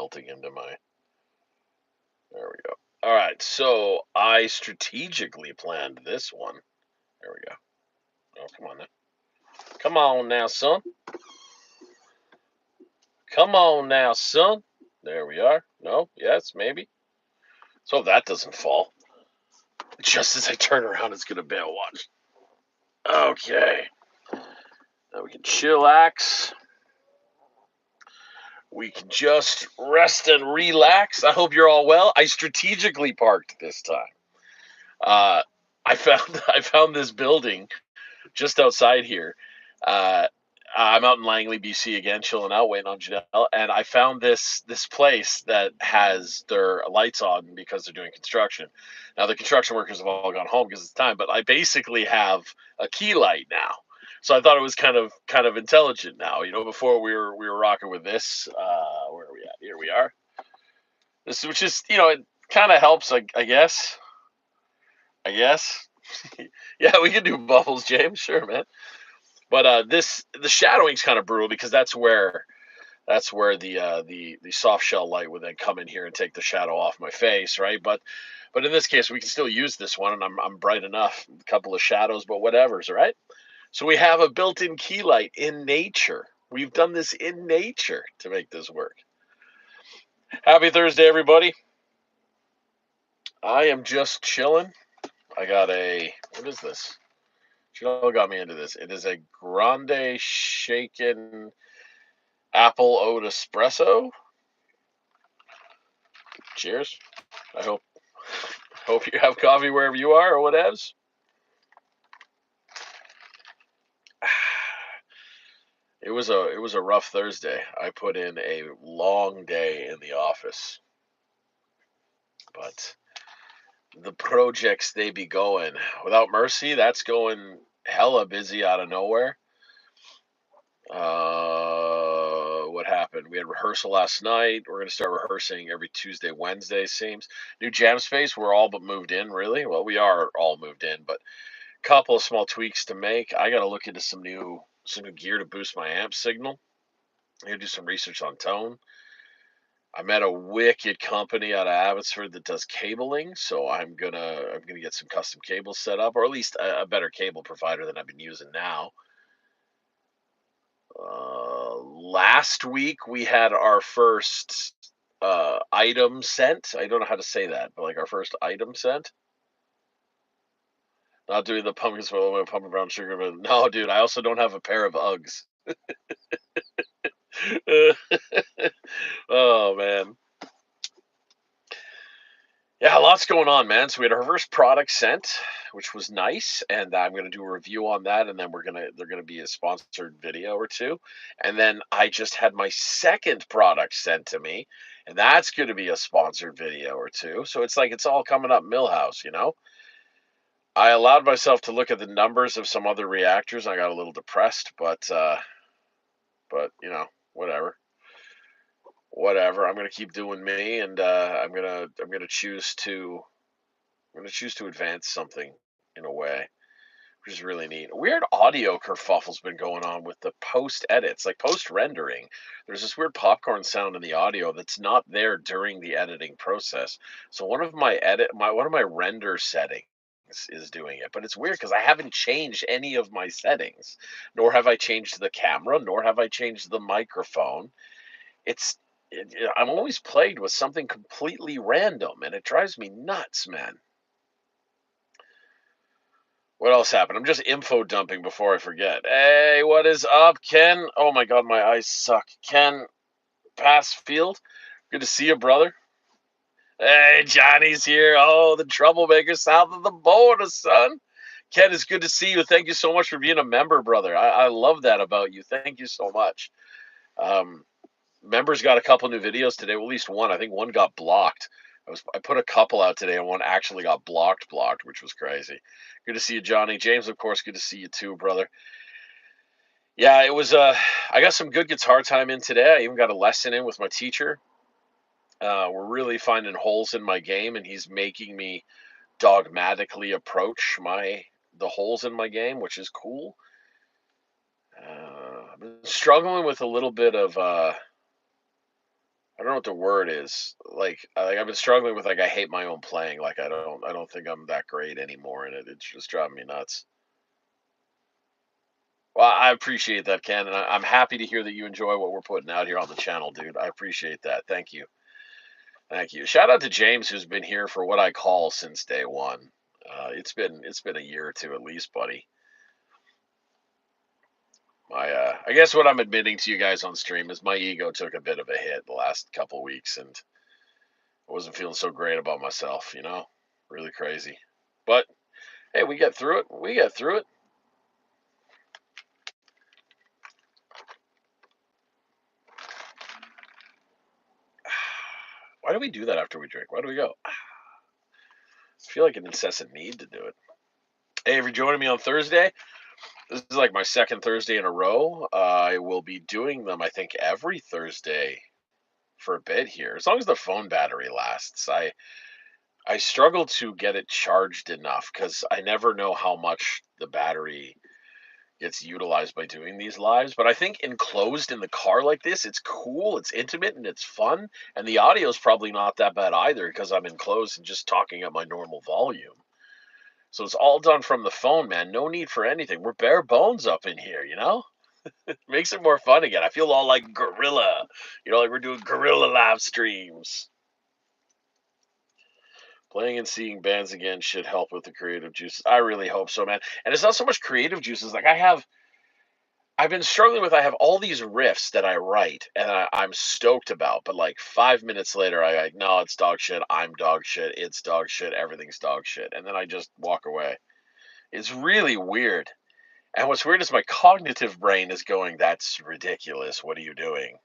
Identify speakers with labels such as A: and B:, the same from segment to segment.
A: melting into my. There we go. All right, so I strategically planned this one. There we go. Oh, come on now. Come on now, son. Come on now, son. There we are. No, yes, maybe. So if that doesn't fall. Just as I turn around, it's going to bail. Watch. Okay. Now we can chillax. We can just rest and relax. I hope you're all well. I strategically parked this time. I found this building just outside here. Uh, I'm out in Langley, BC again, chilling out, waiting on Janelle, and I found this place that has their lights on because they're doing construction. Now the construction workers have all gone home because it's time, but I basically have a key light now. So I thought it was kind of intelligent now. You know, before we were rocking with this. Where are we at? Here we are. This, which is, it kind of helps, I guess. I guess. Yeah, we can do bubbles, James. Sure, man. But the shadowing's kind of brutal because that's where the soft shell light would then come in here and take the shadow off my face, right? But in this case, we can still use this one, and I'm bright enough. A couple of shadows, but whatever's, all right? So we have a built-in key light in nature. We've done this in nature to make this work. Happy Thursday, everybody. I am just chilling. I got what is this? Jill got me into this. It is a grande shaken apple oat espresso. Cheers. I hope you have coffee wherever you are or whatevs. It was a rough Thursday. I put in a long day in the office. But the projects they be going. Without Mercy, that's going hella busy out of nowhere. What happened? We had rehearsal last night. We're going to start rehearsing every Tuesday, Wednesday, seems. New jam space, we're all but moved in, really. Well, we are all moved in, but a couple of small tweaks to make. I got to look into some new gear to boost my amp signal. I got to do some research on tone. I met a wicked company out of Abbotsford that does cabling, so I'm gonna get some custom cables set up, or at least a better cable provider than I've been using now. Last week we had our first item sent. I don't know how to say that, but like our first item sent. Not doing the pumpkin swirl, pumpkin brown sugar, but no, dude. I also don't have a pair of Uggs. Oh man. Yeah, lots going on, man. So we had our first product sent, which was nice, and I'm going to do a review on that, and then they're gonna be a sponsored video or two, and then I just had my second product sent to me, and that's going to be a sponsored video or two. So it's like it's all coming up Millhouse, you know. I allowed myself to look at the numbers of some other reactors. I got a little depressed, but whatever. Whatever. I'm gonna keep doing me, and I'm gonna choose to advance something in a way, which is really neat. Weird audio kerfuffle's been going on with the post edits, like post rendering. There's this weird popcorn sound in the audio that's not there during the editing process. So one of my render settings is doing it, but it's weird because I haven't changed any of my settings, nor have I changed the camera, nor have I changed the microphone. I'm always plagued with something completely random, and it drives me nuts, man. What else happened? I'm just info dumping before I forget. Hey, what is up, Ken? Oh my God, my eyes suck. Ken Passfield, good to see you, brother. Hey, Johnny's here. Oh, the troublemaker south of the border, son. Ken, it's good to see you. Thank you so much for being a member, brother. I love that about you. Thank you so much. Members got a couple new videos today. Well, at least one. I think one got blocked. I put a couple out today, and one actually got blocked, which was crazy. Good to see you, Johnny. James, of course, good to see you too, brother. Yeah, it was. I got some good guitar time in today. I even got a lesson in with my teacher. We're really finding holes in my game, and he's making me dogmatically approach the holes in my game, which is cool. I've been struggling with a little bit of I don't know what the word is. Like I've been struggling with, like, I hate my own playing. Like I don't think I'm that great anymore, and it's just driving me nuts. Well, I appreciate that, Ken, and I'm happy to hear that you enjoy what we're putting out here on the channel, dude. I appreciate that. Thank you. Thank you. Shout out to James, who's been here for what I call since day one. It's been a year or two at least, buddy. I guess what I'm admitting to you guys on stream is my ego took a bit of a hit the last couple weeks, and I wasn't feeling so great about myself. Really crazy. But hey, we get through it. We get through it. Why do we do that after we drink? Why do we go? I feel like an incessant need to do it. Hey, if you're joining me on Thursday, this is like my second Thursday in a row. I will be doing them, I think, every Thursday for a bit here, as long as the phone battery lasts. I struggle to get it charged enough because I never know how much the battery gets utilized by doing these lives. But I think enclosed in the car like this, it's cool, it's intimate, and it's fun. And the audio is probably not that bad either because I'm enclosed and just talking at my normal volume. So it's all done from the phone, man. No need for anything. We're bare bones up in here. Makes it more fun again. I feel all like gorilla, like we're doing gorilla live streams. Playing and seeing bands again should help with the creative juices. I really hope so, man. And it's not so much creative juices. Like I've been struggling with. I have all these riffs that I write, and I'm stoked about. But like 5 minutes later, I like, no, it's dog shit. I'm dog shit. It's dog shit. Everything's dog shit. And then I just walk away. It's really weird. And what's weird is my cognitive brain is going, that's ridiculous. What are you doing?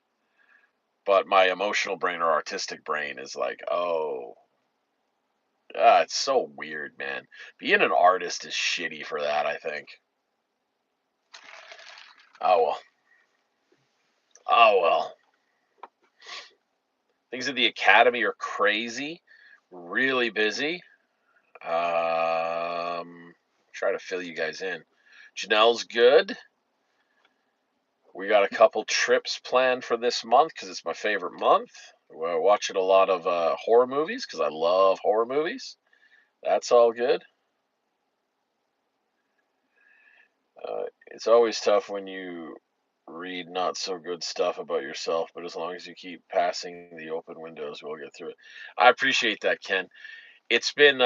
A: But my emotional brain or artistic brain is like, oh, it's so weird, man. Being an artist is shitty for that, I think. Oh well. Oh well. Things at the academy are crazy, really busy. Try to fill you guys in. Janelle's good. We got a couple trips planned for this month because it's my favorite month. We're watching a lot of horror movies because I love horror movies. That's all good. It's always tough when you read not so good stuff about yourself, but as long as you keep passing the open windows, we'll get through it. I appreciate that, Ken. It's been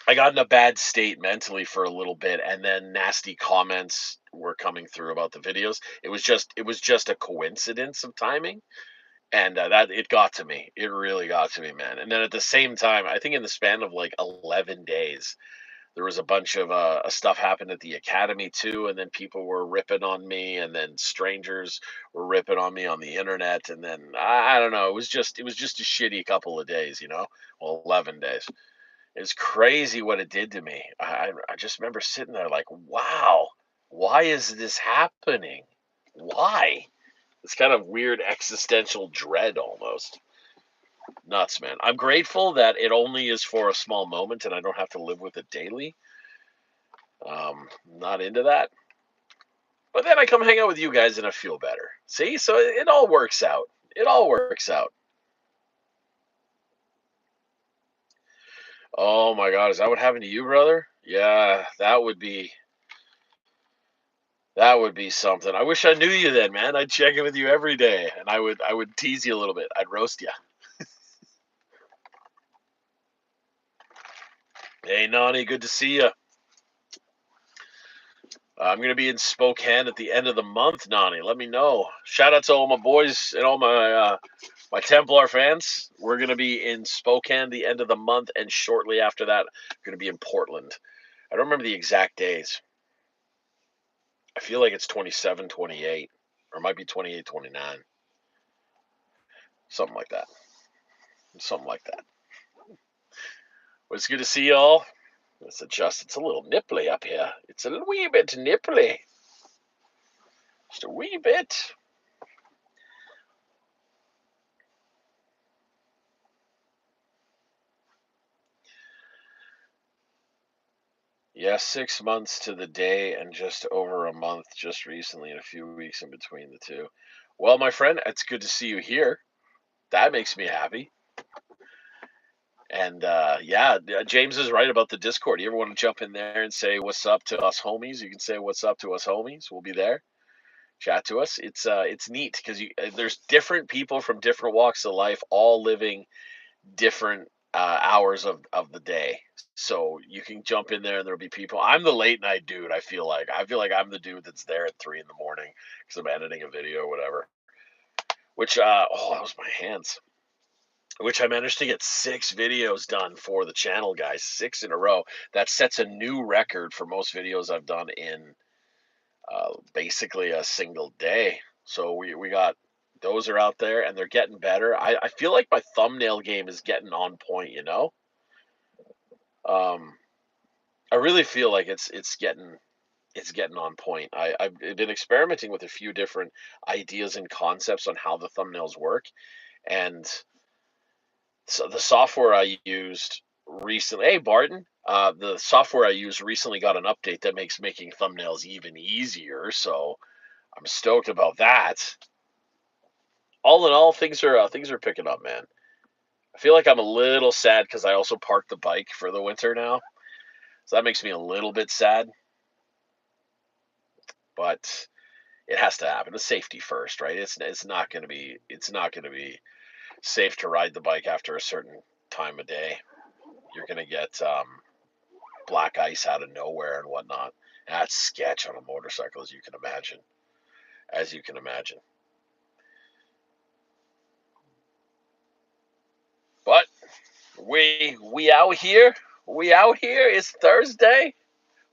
A: I got in a bad state mentally for a little bit, and then nasty comments were coming through about the videos. It was just a coincidence of timing, and that it got to me. It really got to me, man. And then at the same time, I think in the span of like 11 days, there was a bunch of stuff happened at the academy too, and then people were ripping on me, and then strangers were ripping on me on the internet, and then I don't know. It was just a shitty couple of days. Well, 11 days. It's crazy what it did to me. I just remember sitting there like, wow, why is this happening? Why? It's kind of weird existential dread almost. Nuts, man. I'm grateful that it only is for a small moment and I don't have to live with it daily. Not into that. But then I come hang out with you guys and I feel better. See? So it all works out. It all works out. Oh my God, is that what happened to you, brother? Yeah, that would be something. I wish I knew you then, man. I'd check in with you every day, and I would tease you a little bit. I'd roast you. Hey, Nani, good to see you. I'm gonna be in Spokane at the end of the month, Nani. Let me know. Shout out to all my boys and all my Templar fans. We're gonna be in Spokane the end of the month, and shortly after that, we're gonna be in Portland. I don't remember the exact days. I feel like it's 27, 28, or it might be 28, 29. Something like that. Something like that. Well, it's good to see y'all. Let's adjust. It's a little nipply up here. It's a wee bit nipply. Just a wee bit. Yeah, 6 months to the day and just over a month just recently and a few weeks in between the two. Well, my friend, it's good to see you here. That makes me happy. And yeah, James is right about the Discord. You ever want to jump in there and say what's up to us homies? You can say what's up to us homies. We'll be there. Chat to us. It's neat because there's different people from different walks of life, all living different hours of the day. So you can jump in there and there'll be people. I'm the late night dude. I feel like I'm the dude that's there at 3 in the morning because I'm editing a video or whatever. Which oh, that was my hands. Which I managed to get 6 videos done for the channel, guys. 6 in a row. That sets a new record for most videos I've done in basically a single day. So we got those are out there and they're getting better. I feel like my thumbnail game is getting on point, you know? Um, I really feel like it's getting on point. I've been experimenting with a few different ideas and concepts on how the thumbnails work, and so the software I used recently, hey Barton, the software I used recently got an update that makes making thumbnails even easier. So I'm stoked about that. All in all, things are picking up, man. I feel like I'm a little sad because I also parked the bike for the winter now, so that makes me a little bit sad. But it has to happen. The safety first, right? It's not going to be safe to ride the bike after a certain time of day. You're going to get black ice out of nowhere and whatnot. That's sketch on a motorcycle, as you can imagine. As you can imagine. But we out here. We out here. It's Thursday.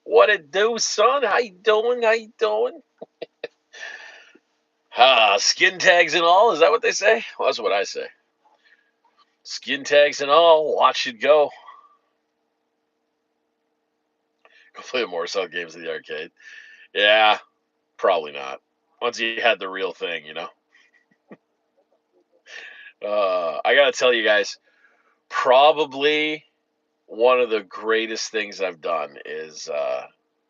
A: What it do, son? How you doing? How you doing? Skin tags and all. Is that what they say? Well, that's what I say. Skin tags and all. Watch it go. Go play the motorcycle games in the arcade. Yeah, probably not. Once you had the real thing, you know. I gotta tell you guys, probably one of the greatest things I've done is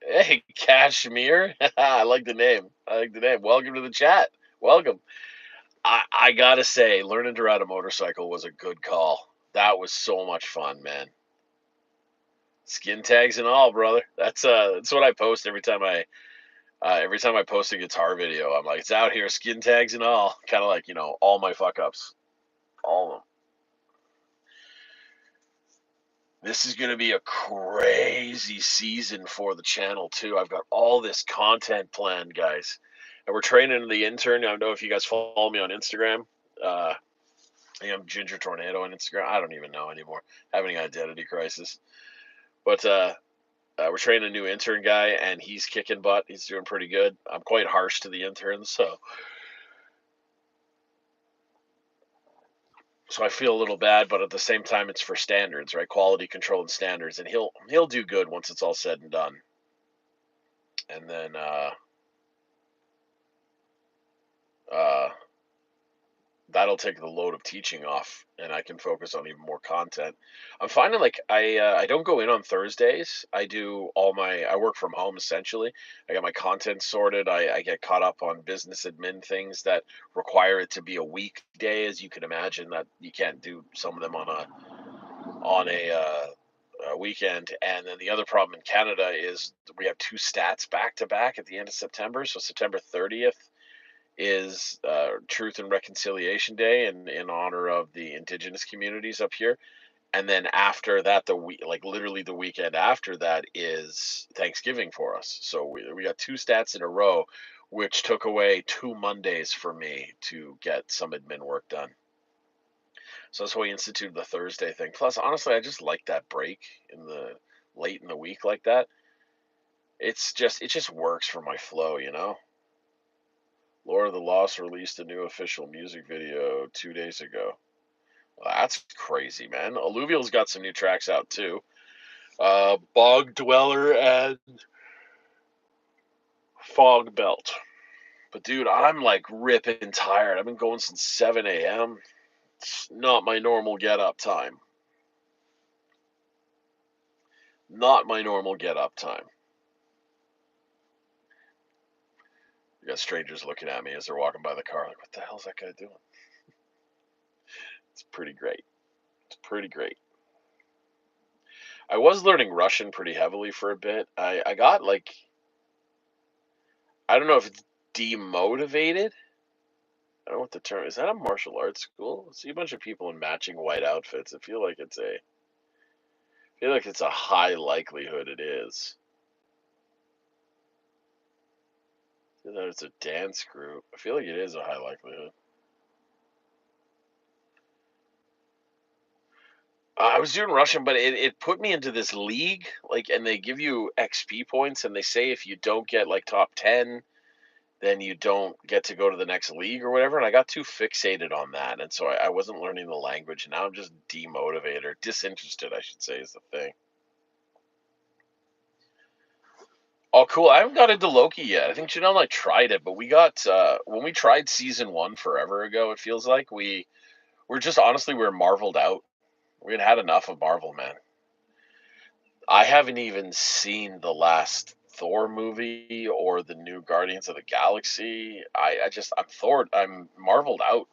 A: hey, Kashmir. I like the name. I like the name. Welcome to the chat. Welcome. I gotta say, learning to ride a motorcycle was a good call. That was so much fun, man. Skin tags and all, brother. That's what I post every time I post a guitar video. I'm like, it's out here, skin tags and all. Kind of like, all my fuck ups, all of them. This is going to be a crazy season for the channel too. I've got all this content planned, guys, and we're training the intern. I don't know if you guys follow me on Instagram. I'm Ginger Tornado on Instagram. I don't even know anymore. Having an identity crisis, but we're training a new intern guy, and he's kicking butt. He's doing pretty good. I'm quite harsh to the interns, so I feel a little bad, but at the same time, it's for standards, right? Quality control and standards, and he'll do good once it's all said and done. And then uh, that'll take the load of teaching off, and I can focus on even more content. I'm finding like I don't go in on Thursdays. I work from home essentially. I got my content sorted. I get caught up on business admin things that require it to be a weekday, as you can imagine. That you can't do some of them on a weekend. And then the other problem in Canada is we have 2 stats back to back at the end of September. So September 30th is Truth and Reconciliation Day in honor of the Indigenous communities up here. And then after that, literally the weekend after that is Thanksgiving for us. So we got 2 stats in a row, which took away 2 Mondays for me to get some admin work done. So that's why we instituted the Thursday thing. Plus, honestly, I just like that break in the late in the week like that. It just works for my flow, you know. Lord of the Lost released a new official music video 2 days ago. Well, that's crazy, man. Alluvial's got some new tracks out too. Bog Dweller and Fog Belt. But dude, I'm like ripping tired. I've been going since 7 a.m. It's not my normal get up time. Not my normal get up time. You got strangers looking at me as they're walking by the car, like, what the hell's that guy doing? It's pretty great. It's pretty great. I was learning Russian pretty heavily for a bit. I got like, I don't know if it's demotivated. I don't know what the term is. That a martial arts school? I see a bunch of people in matching white outfits. I feel like it's a high likelihood it is. That it's a dance group. I feel like it is a high likelihood. I was doing Russian, but it put me into this league, like, and they give you XP points, and they say if you don't get like top 10, then you don't get to go to the next league or whatever. And I got too fixated on that, and so I wasn't learning the language. And now I'm just demotivated or disinterested, I should say, is the thing. Oh, cool! I haven't got into Loki yet. I think Janelle and I tried it, but we got when we tried season one forever ago. It feels like we're just honestly we're marveled out. We had enough of Marvel, man. I haven't even seen the last Thor movie or the new Guardians of the Galaxy. I'm marveled out.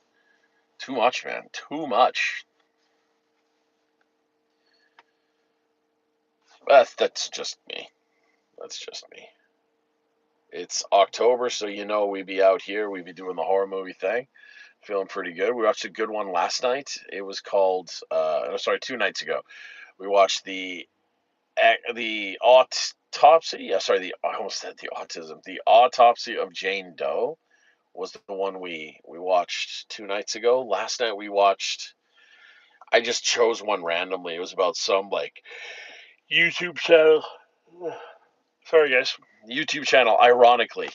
A: Too much, man. Too much. That's just me. That's just me. It's October, so we be out here. We be doing the horror movie thing. Feeling pretty good. We watched a good one last night. It was called, sorry, 2 nights ago. We watched the autopsy. Yeah, sorry, I almost said the autism. The autopsy of Jane Doe was the one we watched 2 nights ago. Last night we watched. I just chose one randomly. It was about some like YouTube channel. Sorry, guys. YouTube channel. Ironically,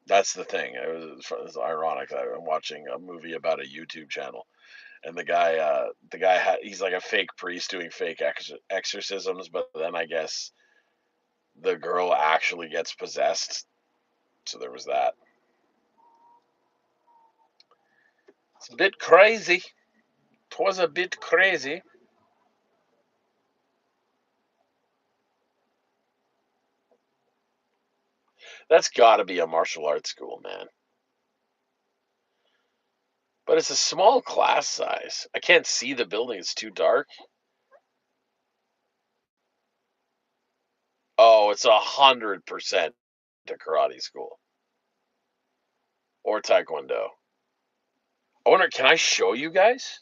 A: that's the thing. It was ironic. I'm watching a movie about a YouTube channel, and he's like a fake priest doing fake exorcisms, but then I guess the girl actually gets possessed. So there was that. It's a bit crazy. It was a bit crazy. That's got to be a martial arts school, man. But it's a small class size. I can't see the building. It's too dark. Oh, it's 100% a karate school or taekwondo. I wonder, can I show you guys?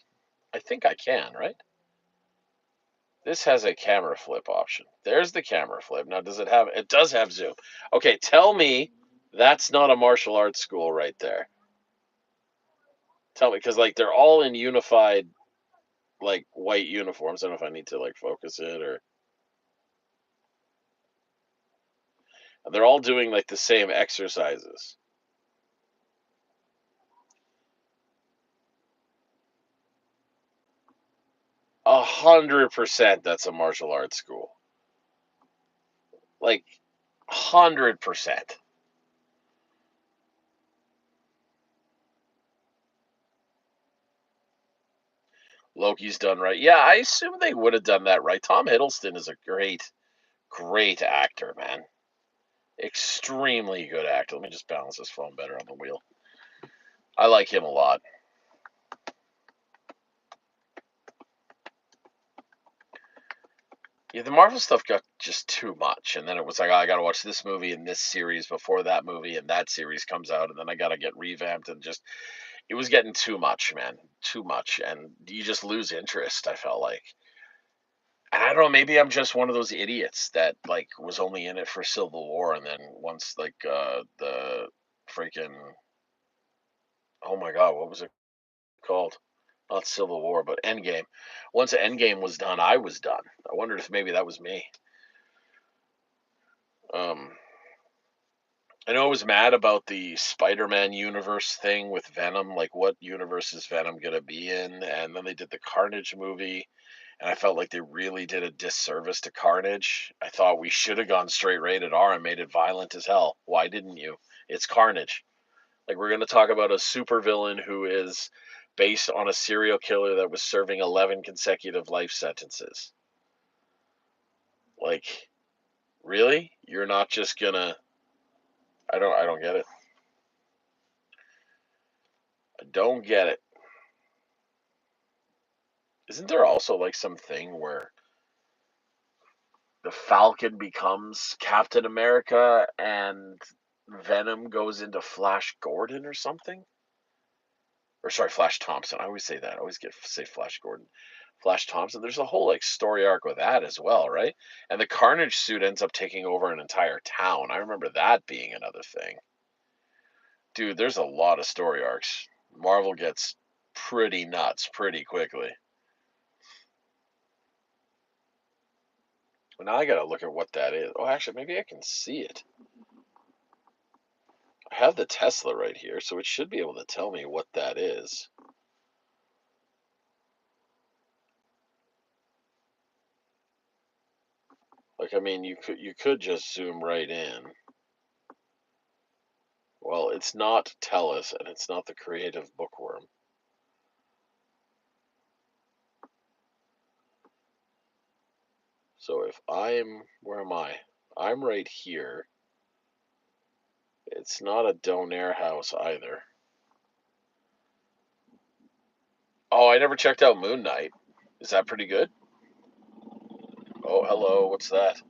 A: I think I can, right? This has a camera flip option. There's the camera flip. Now, it does have zoom. Okay, tell me that's not a martial arts school right there. Tell me, because like they're all in unified, like white uniforms. I don't know if I need to like focus it or. They're all doing like the same exercises. 100% that's a martial arts school. Like 100%. Loki's done right. Yeah, I assume they would have done that right. Tom Hiddleston is a great, great actor, man. Extremely good actor. Let me just balance this phone better on the wheel. I like him a lot. Yeah, the Marvel stuff got just too much, and then it was like, oh, I got to watch this movie and this series before that movie, and that series comes out, and then I got to get revamped, and just it was getting too much, man, too much, and you just lose interest. I felt like, and I don't know, maybe I'm just one of those idiots that like was only in it for Civil War, and then once like the freaking oh my god, what was it called? Not Civil War, but Endgame. Once Endgame was done, I was done. I wondered if maybe that was me. Um, I know I was mad about the Spider-Man universe thing with Venom. Like, what universe is Venom gonna be in? And then they did the Carnage movie, and I felt like they really did a disservice to Carnage. I thought we should have gone straight rated R and made it violent as hell. Why didn't you? It's Carnage. Like, we're gonna talk about a supervillain who is based on a serial killer that was serving 11 consecutive life sentences. Like, really? You're not just gonna I don't get it. I don't get it. Isn't there also like something where the Falcon becomes Captain America and Venom goes into Flash Gordon or something? Or sorry, Flash Thompson. I always say that. I always say Flash Gordon. Flash Thompson. There's a whole like story arc with that as well, right? And the Carnage suit ends up taking over an entire town. I remember that being another thing. Dude, there's a lot of story arcs. Marvel gets pretty nuts pretty quickly. Well, now I gotta look at what that is. Oh, actually, maybe I can see it. I have the Tesla right here, so it should be able to tell me what that is. Like, I mean, you could just zoom right in. Well, it's not Tellus, and it's not the Creative Bookworm. So if where am I? I'm right here. It's not a Donaire house either. Oh, I never checked out Moon Knight. Is that pretty good? Oh, hello. What's that?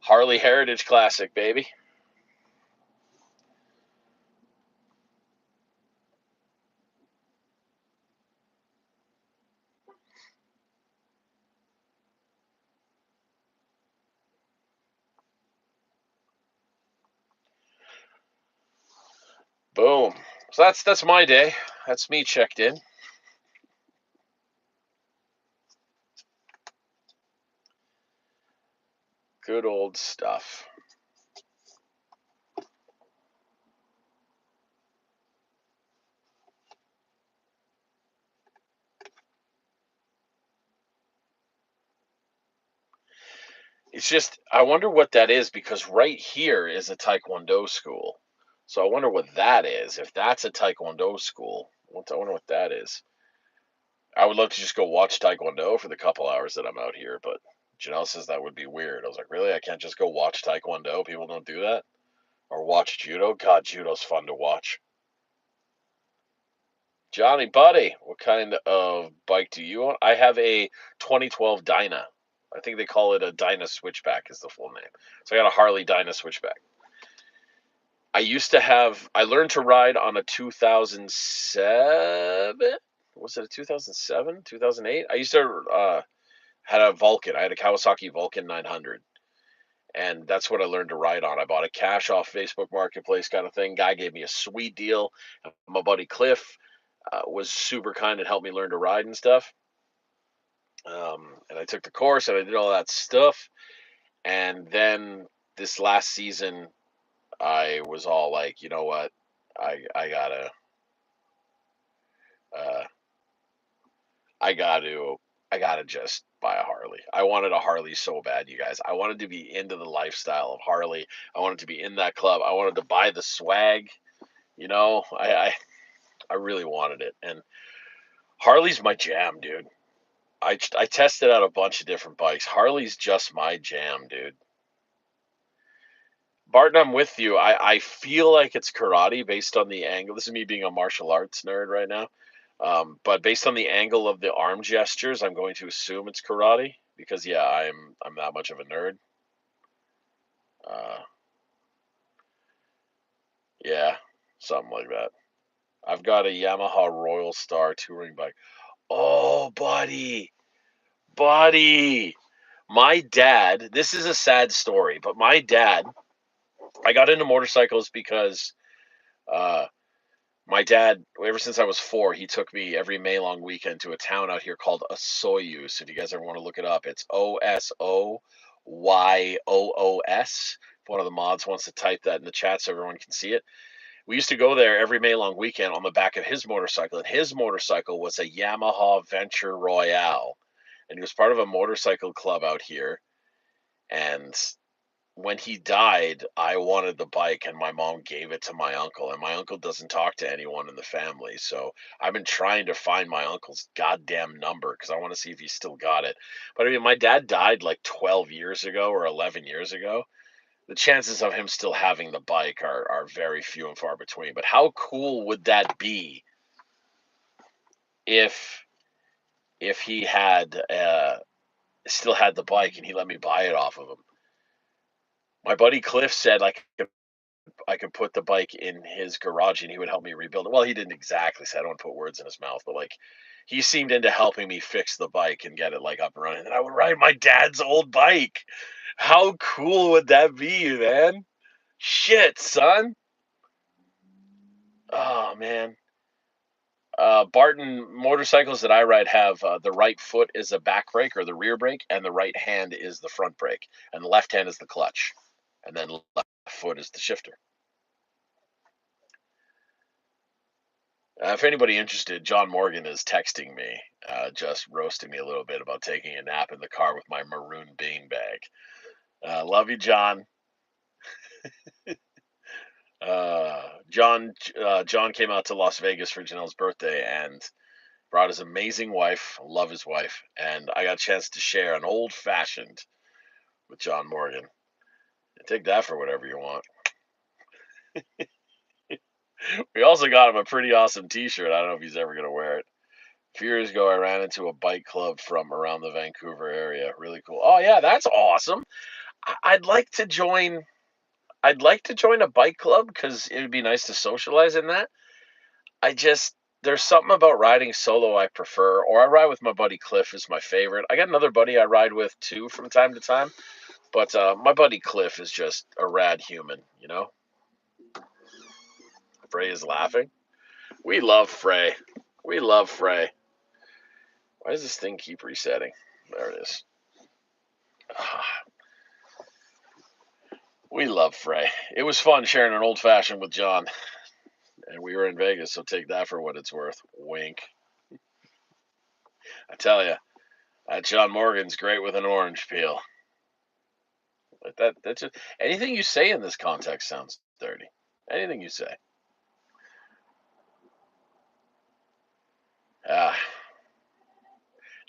A: Harley Heritage Classic, baby. Boom. So that's my day. That's me checked in. Good old stuff. It's just, I wonder what that is because right here is a Taekwondo school. So I wonder what that is. If that's a Taekwondo school, I wonder what that is. I would love to just go watch Taekwondo for the couple hours that I'm out here, but Janelle says that would be weird. I was like, really? I can't just go watch Taekwondo? People don't do that? Or watch Judo? God, Judo's fun to watch. Johnny, buddy, what kind of bike do you own? I have a 2012 Dyna. I think they call it a Dyna Switchback is the full name. So I got a Harley Dyna Switchback. I learned to ride on a 2007. Was it a 2007? 2008? I used to had a Vulcan. I had a Kawasaki Vulcan 900. And that's what I learned to ride on. I bought a cash off Facebook Marketplace kind of thing. Guy gave me a sweet deal. My buddy Cliff was super kind and helped me learn to ride and stuff. And I took the course and I did all that stuff. And then this last season, I was all like, you know what, I gotta, uh, I gotta, I gotta just buy a Harley. I wanted a Harley so bad, you guys. I wanted to be into the lifestyle of Harley. I wanted to be in that club. I wanted to buy the swag. You know, I really wanted it, and Harley's my jam, dude. I tested out a bunch of different bikes. Harley's just my jam, dude. Barton, I'm with you. I feel like it's karate based on the angle. This is me being a martial arts nerd right now. But based on the angle of the arm gestures, I'm going to assume it's karate because yeah, I'm that much of a nerd. Uh, yeah, something like that. I've got a Yamaha Royal Star touring bike. Oh, buddy. My dad, this is a sad story, but my dad, I got into motorcycles because uh, my dad, ever since I was 4, he took me every May long weekend to a town out here called Osoyoos. If you guys ever want to look it up, it's Osoyoos. If one of the mods wants to type that in the chat so everyone can see it. We used to go there every May long weekend on the back of his motorcycle, and his motorcycle was a Yamaha Venture Royale. And he was part of a motorcycle club out here. And when he died, I wanted the bike, and my mom gave it to my uncle. And my uncle doesn't talk to anyone in the family, so I've been trying to find my uncle's goddamn number because I want to see if he still got it. But I mean, my dad died like 12 years ago or 11 years ago. The chances of him still having the bike are very few and far between. But how cool would that be if if he had still had the bike and he let me buy it off of him. My buddy Cliff said I could put the bike in his garage and he would help me rebuild it. Well, he didn't exactly say, I don't want to put words in his mouth, but like he seemed into helping me fix the bike and get it like up and running. And I would ride my dad's old bike. How cool would that be, man? Shit, son. Oh man. Barton motorcycles that I ride have the right foot is a back brake or the rear brake, and the right hand is the front brake, and the left hand is the clutch, and then left foot is the shifter. If anybody interested, John Morgan is texting me, just roasting me a little bit about taking a nap in the car with my maroon beanbag. Love you, John. John came out to Las Vegas for Janelle's birthday and brought his amazing wife. Love his wife, and I got a chance to share an old fashioned with John Morgan. Take that for whatever you want. We also got him a pretty awesome T-shirt. I don't know if he's ever gonna wear it. A few years ago, I ran into a bike club from around the Vancouver area. Really cool. Oh yeah, that's awesome. I'd like to join. I'd like to join a bike club because it would be nice to socialize in that. I just there's something about riding solo I prefer, or I ride with my buddy Cliff is my favorite. I got another buddy I ride with too from time to time, but my buddy Cliff is just a rad human, you know. Frey is laughing. We love Frey. We love Frey. Why does this thing keep resetting? There it is. We love Frey. It was fun sharing an old fashioned with John. And we were in Vegas, so take that for what it's worth. Wink. I tell you, that John Morgan's great with an orange peel. But that's just anything you say in this context sounds dirty. Anything you say. Ah.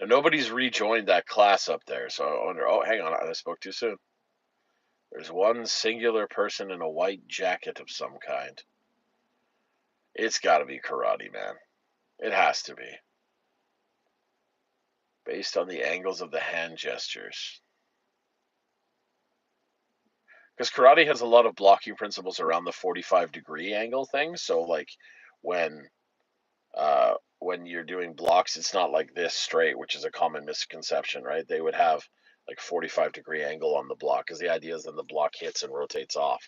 A: Now, nobody's rejoined that class up there, so I wonder. Oh, hang on, I spoke too soon. There's one singular person in a white jacket of some kind. It's got to be karate, man. It has to be. Based on the angles of the hand gestures. Because karate has a lot of blocking principles around the 45-degree angle thing. So, like, when you're doing blocks, it's not like this straight, which is a common misconception, right? They would have like 45-degree angle on the block because the idea is then the block hits and rotates off.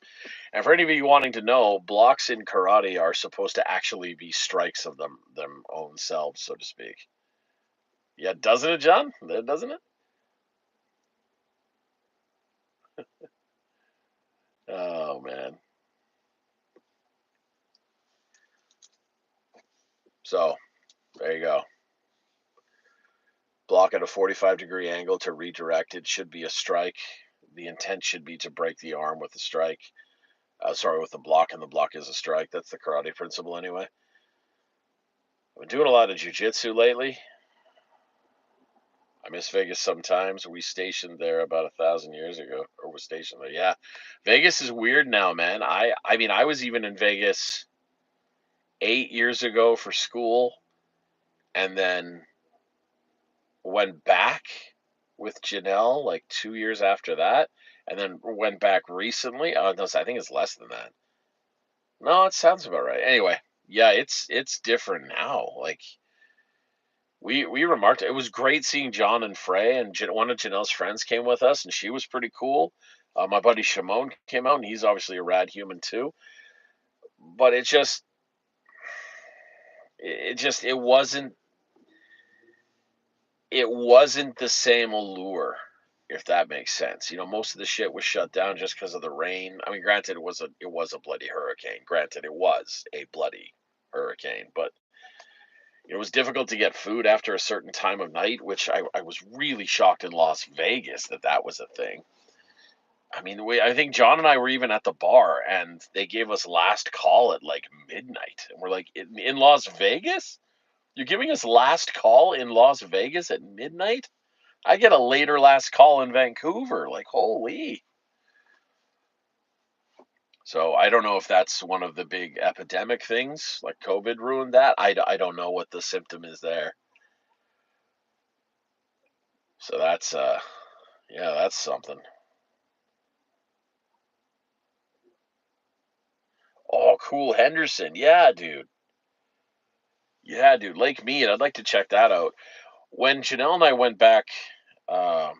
A: And for any of you wanting to know, blocks in karate are supposed to actually be strikes of them own selves, so to speak. Yeah, doesn't it, John? Doesn't it? Oh man. So there you go. Block at a 45-degree angle to redirect it should be a strike. The intent should be to break the arm with a strike. With the block, and the block is a strike. That's the karate principle anyway. I've been doing a lot of jiu-jitsu lately. I miss Vegas sometimes. We stationed there about 1,000 years ago, or was stationed there. Yeah, Vegas is weird now, man. I mean, I was even in Vegas 8 years ago for school, and then went back with Janelle like 2 years after that, and then went back recently. No, I think it's less than that. No, it sounds about right. Anyway, yeah, it's different now. Like we remarked, it was great seeing John and Frey, and one of Janelle's friends came with us, and she was pretty cool. My buddy Shimon came out, and he's obviously a rad human too. But it wasn't the same allure, if that makes sense. You know, most of the shit was shut down just because of the rain. I mean, granted, it was a bloody hurricane. Granted, it was a bloody hurricane, but it was difficult to get food after a certain time of night, which I was really shocked in Las Vegas that was a thing. I mean, I think John and I were even at the bar, and they gave us last call at like midnight, and we're like, in Las Vegas? You're giving us last call in Las Vegas at midnight? I get a later last call in Vancouver. Like, holy. So I don't know if that's one of the big epidemic things, like COVID ruined that. I don't know what the symptom is there. So that's yeah, that's something. Oh, cool, Henderson. Yeah, dude. Yeah, dude. Lake Mead. I'd like to check that out. When Janelle and I went back, um,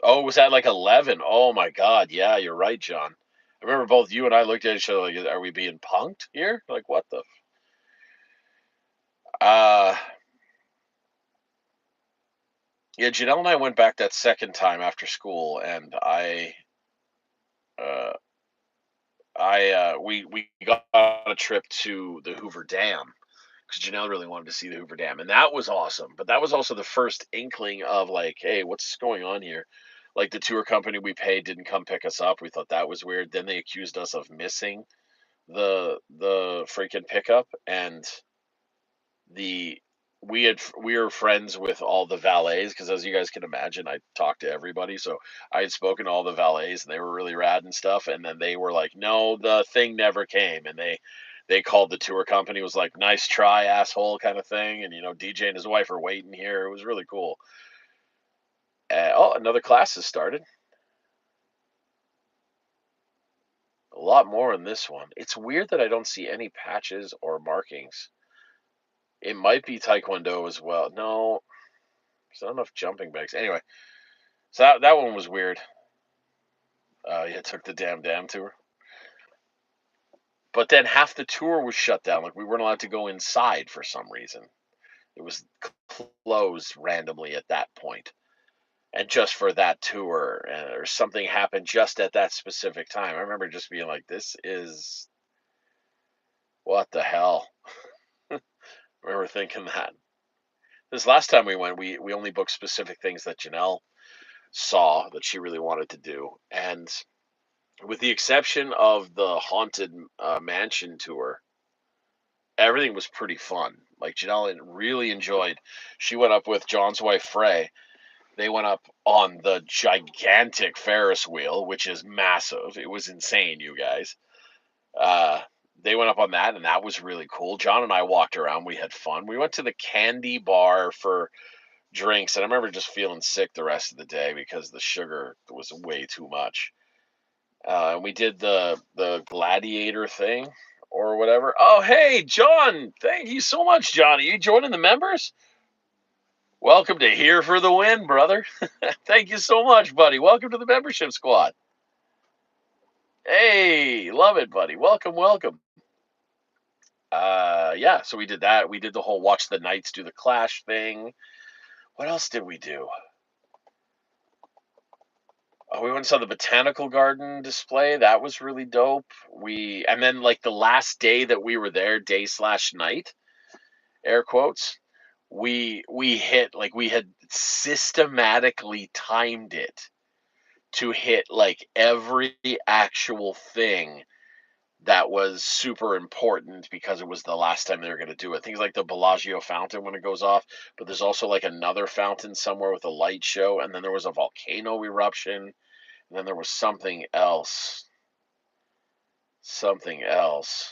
A: oh, it was at like 11. Oh my God. Yeah, you're right, John. I remember both you and I looked at each other like, are we being punked here? Like, what the? Uh, yeah, Janelle and I went back that second time after school, and uh, we got a trip to the Hoover Dam because Janelle really wanted to see the Hoover Dam, and that was awesome. But that was also the first inkling of like, hey, what's going on here? Like the tour company we paid didn't come pick us up. We thought that was weird. Then they accused us of missing the freaking pickup, and the we were friends with all the valets because as you guys can imagine, I talked to everybody. So I had spoken to all the valets and they were really rad and stuff. And then they were like, no, the thing never came. And they called the tour company, was like, nice try, asshole, kind of thing. And DJ and his wife are waiting here. It was really cool. Oh, another class has started. A lot more in this one. It's weird that I don't see any patches or markings. It might be Taekwondo as well. No, there's not enough jumping bags. Anyway, so that one was weird. Yeah, took the damn tour. But then half the tour was shut down. Like we weren't allowed to go inside for some reason. It was closed randomly at that point, and just for that tour, or something happened just at that specific time. I remember just being like, "This is what the hell." I remember thinking that. This last time we went, we only booked specific things that Janelle saw that she really wanted to do, and with the exception of the haunted mansion tour, everything was pretty fun. Like Janelle really enjoyed. She went up with John's wife Frey. They went up on the gigantic Ferris wheel, which is massive. It was insane, you guys. Uh, they went up on that, and that was really cool. John and I walked around. We had fun. We went to the candy bar for drinks, and I remember just feeling sick the rest of the day because the sugar was way too much. And we did the gladiator thing or whatever. Oh, hey, John! Thank you so much, John. Are you joining the members? Welcome to Here for the Win, brother. Thank you so much, buddy. Welcome to the membership squad. Hey, love it, buddy. Welcome, welcome. Yeah, so we did that. We did the whole watch the Knights do the Clash thing. What else did we do? Oh, we went and saw the botanical garden display. That was really dope. And then like the last day that we were there, day/night, air quotes, we hit, like, we had systematically timed it to hit like every actual thing that was super important because it was the last time they were going to do it. Things like the Bellagio fountain when it goes off, but there's also like another fountain somewhere with a light show, and then there was a volcano eruption, and then there was something else. Something else.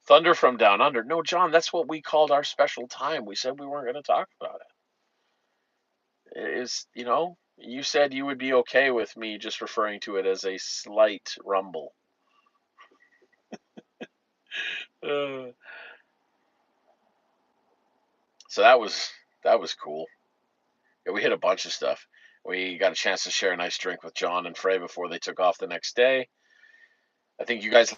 A: Thunder from Down Under. No, John, that's what we called our special time. We said we weren't going to talk about it. It is, you said you would be okay with me just referring to it as a slight rumble. Uh, so that was cool. Yeah, we hit a bunch of stuff. We got a chance to share a nice drink with John and Frey before they took off the next day. I think you guys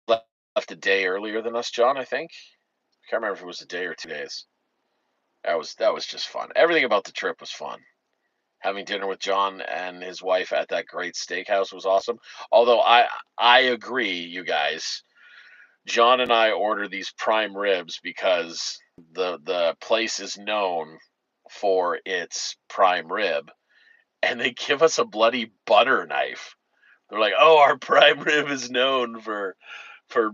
A: left a day earlier than us, John. I think. I can't remember if it was a day or 2 days. That was just fun. Everything about the trip was fun. Having dinner with John and his wife at that great steakhouse was awesome. Although I agree, you guys. John and I ordered these prime ribs because the place is known for its prime rib, and they give us a bloody butter knife. They're like, "Oh, our prime rib is known for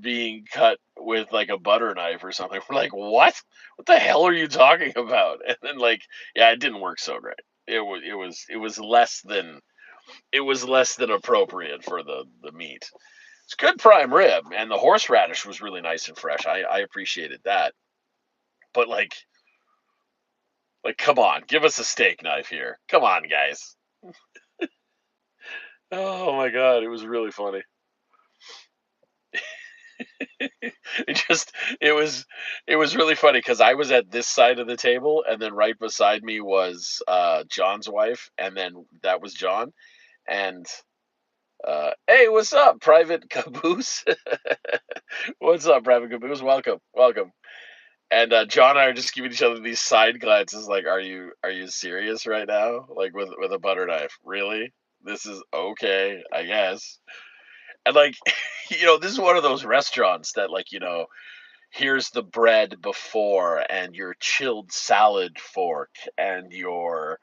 A: being cut with like a butter knife or something." We're like, "What? What the hell are you talking about?" And then like, yeah, it didn't work so great. It was less than appropriate for the meat. It's good prime rib, and the horseradish was really nice and fresh. I appreciated that. But like, Like, come on, give us a steak knife here. Come on, guys. Oh my god, it was really funny. It just it was really funny because I was at this side of the table, and then right beside me was John's wife, and then that was John. And hey, what's up, Private Caboose? What's up, Private Caboose? Welcome, welcome. And John and I are just giving each other these side glances, like, are you serious right now? Like with a butter knife? Really? This is okay, I guess. And like, this is one of those restaurants that, like, here's the bread before, and your chilled salad fork, and your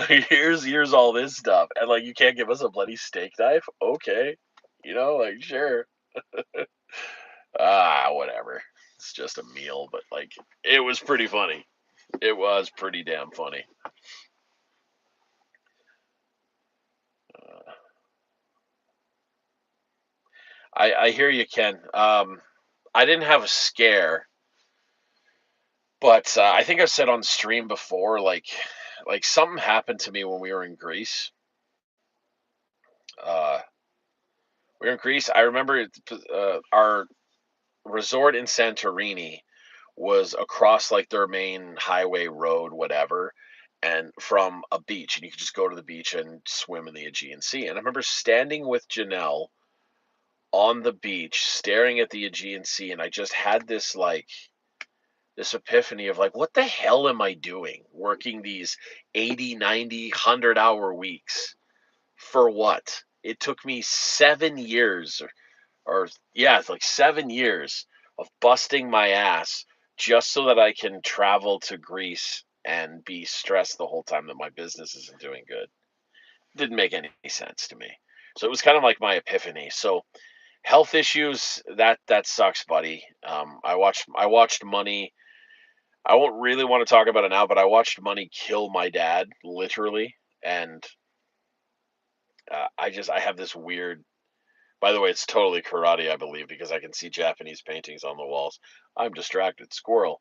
A: here's all this stuff, and like, you can't give us a bloody steak knife? Okay, like, sure. Whatever. It's just a meal, but like, it was pretty funny. It was pretty damn funny. Uh, I hear you, Ken. I didn't have a scare, but I think I've said on stream before, like something happened to me when we were in Greece. Uh, we were in Greece. I remember our resort in Santorini was across like their main highway road, whatever, and from a beach, and you could just go to the beach and swim in the Aegean Sea. And I remember standing with Janelle on the beach, staring at the Aegean Sea, and I just had this epiphany of like, what the hell am I doing working these 80, 90, 100-hour weeks for what? It took me 7 years or yeah, it's like 7 years of busting my ass just so that I can travel to Greece and be stressed the whole time that my business isn't doing good. Didn't make any sense to me. So it was kind of like my epiphany. So health issues, that sucks, buddy. I watched Money. I won't really want to talk about it now, but I watched Money kill my dad, literally, and I have this weird. By the way, it's totally karate, I believe, because I can see Japanese paintings on the walls. I'm distracted. Squirrel.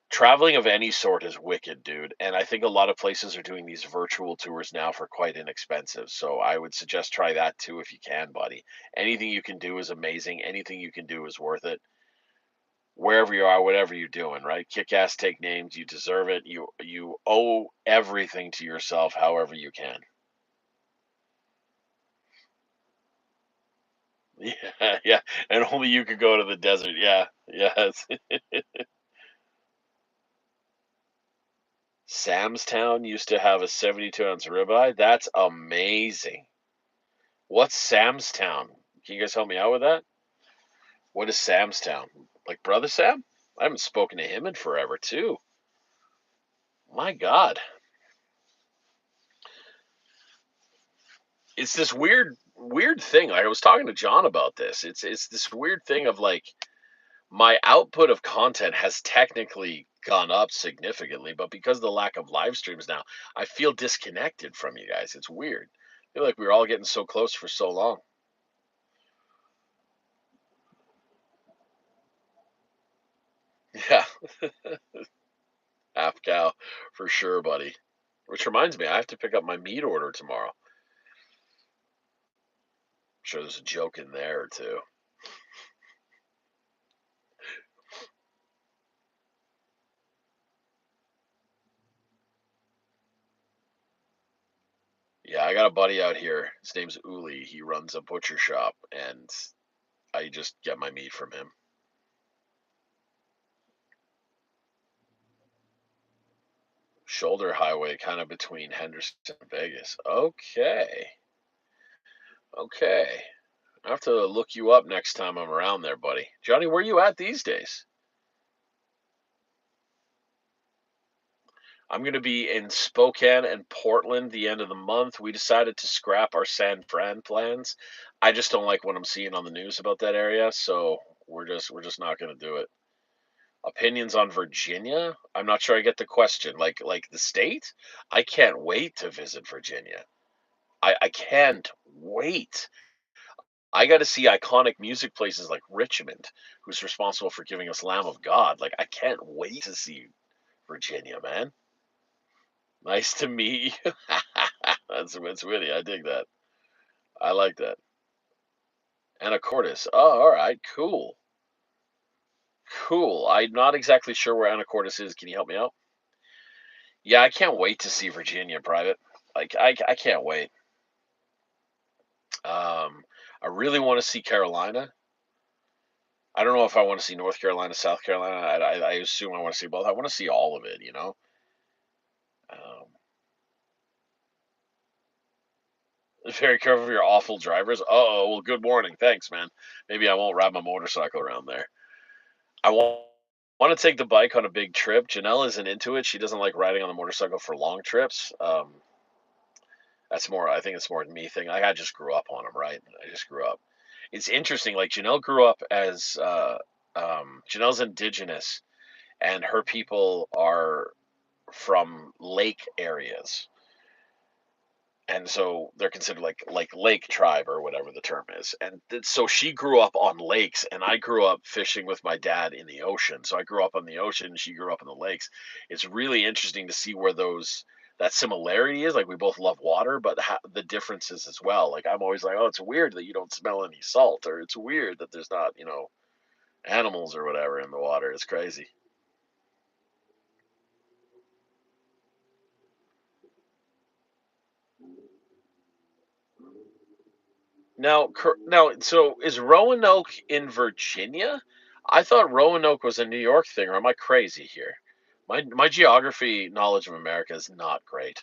A: Traveling of any sort is wicked, dude. And I think a lot of places are doing these virtual tours now for quite inexpensive. So I would suggest try that too if you can, buddy. Anything you can do is amazing. Anything you can do is worth it. Wherever you are, whatever you're doing, right? Kick ass, take names. You deserve it. You owe everything to yourself, however you can. Yeah, yeah. And only you could go to the desert. Yeah, yeah. Samstown used to have a 72-ounce ribeye. That's amazing. What's Samstown? Can you guys help me out with that? What is Samstown? Like Brother Sam? I haven't spoken to him in forever, too. My God. It's this weird thing. Like, I was talking to John about this. It's this weird thing of like, my output of content has technically gone up significantly, but because of the lack of live streams now, I feel disconnected from you guys. It's weird. I feel like we were all getting so close for so long. Yeah, half cow for sure, buddy. Which reminds me, I have to pick up my meat order tomorrow. I'm sure there's a joke in there or two. Yeah, I got a buddy out here. His name's Uli. He runs a butcher shop, and I just get my meat from him. Shoulder highway, kind of between Henderson and Vegas. Okay, okay. I have to look you up next time I'm around there, buddy. Johnny, where you at these days? I'm going to be in Spokane and Portland the end of the month. We decided to scrap our San Fran plans. I just don't like what I'm seeing on the news about that area, so we're just not going to do it. Opinions on Virginia? I'm not sure I get the question. Like the state? I can't wait to visit Virginia. I can't wait. I got to see iconic music places like Richmond, who's responsible for giving us Lamb of God. Like, I can't wait to see Virginia, man. Nice to meet you. That's witty. I dig that. I like that. Anacortes. Oh, all right. Cool. Cool. I'm not exactly sure where Anacortes is. Can you help me out? Yeah, I can't wait to see Virginia private. Like, I can't wait. Um, I really want to see Carolina. I don't know if I want to see North Carolina, South Carolina. I assume I want to see both. I want to see all of it, you know? Um, very careful of your awful drivers. Oh, well, good morning. Thanks, man. Maybe I won't ride my motorcycle around there. I want to take the bike on a big trip. Janelle isn't into it. She doesn't like riding on the motorcycle for long trips. That's more. I think it's more a me thing. Like, I just grew up on them, right? I just grew up. It's interesting. Like Janelle grew up as Janelle's indigenous, and her people are from lake areas, and so they're considered like lake tribe or whatever the term is. And so she grew up on lakes, and I grew up fishing with my dad in the ocean. So I grew up on the ocean, she grew up in the lakes. It's really interesting to see where those that similarity is. Like, we both love water, but the differences as well. Like, I'm always like, oh, it's weird that you don't smell any salt, or it's weird that there's not, animals or whatever in the water. It's crazy. Now, so is Roanoke in Virginia? I thought Roanoke was a New York thing, or am I crazy here? My geography knowledge of America is not great.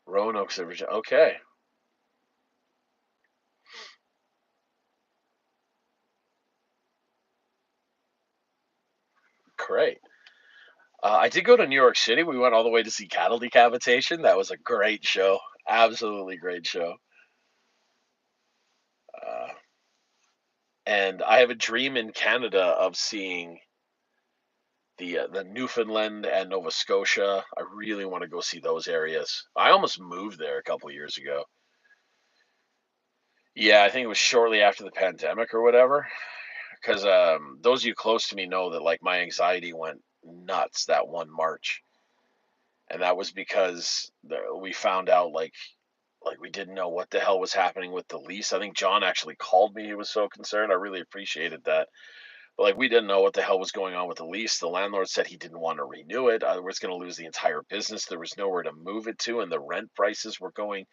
A: Roanoke's in Virginia. Okay, great. I did go to New York City. We went all the way to see cattle decapitation. That was a great show. Absolutely great show. Uh, and I have a dream in Canada of seeing the Newfoundland and Nova Scotia. I really want to go see those areas. I almost moved there a couple of years ago. Yeah, I think it was shortly after the pandemic or whatever. Because those of you close to me know that, like, my anxiety went nuts that one March, and that was because we found out, like we didn't know what the hell was happening with the lease. I think John actually called me. He was so concerned. I really appreciated that. But, like, we didn't know what the hell was going on with the lease. The landlord said he didn't want to renew it. I was going to lose the entire business. There was nowhere to move it to, and the rent prices were going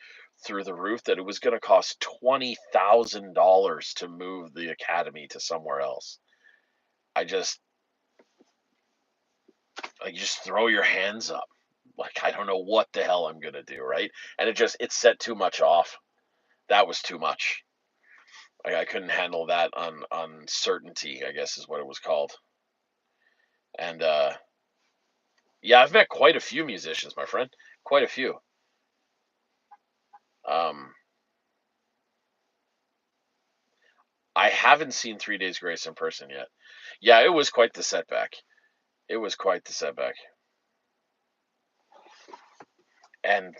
A: through the roof. That it was going to cost $20,000 to move the academy to somewhere else. I just, like, you just throw your hands up. Like, I don't know what the hell I'm going to do, right? And it set too much off. That was too much. I couldn't handle that uncertainty, I guess is what it was called. And yeah, I've met quite a few musicians, my friend. Quite a few. Um, I haven't seen 3 Days Grace in person yet. Yeah, it was quite the setback. It was quite the setback. And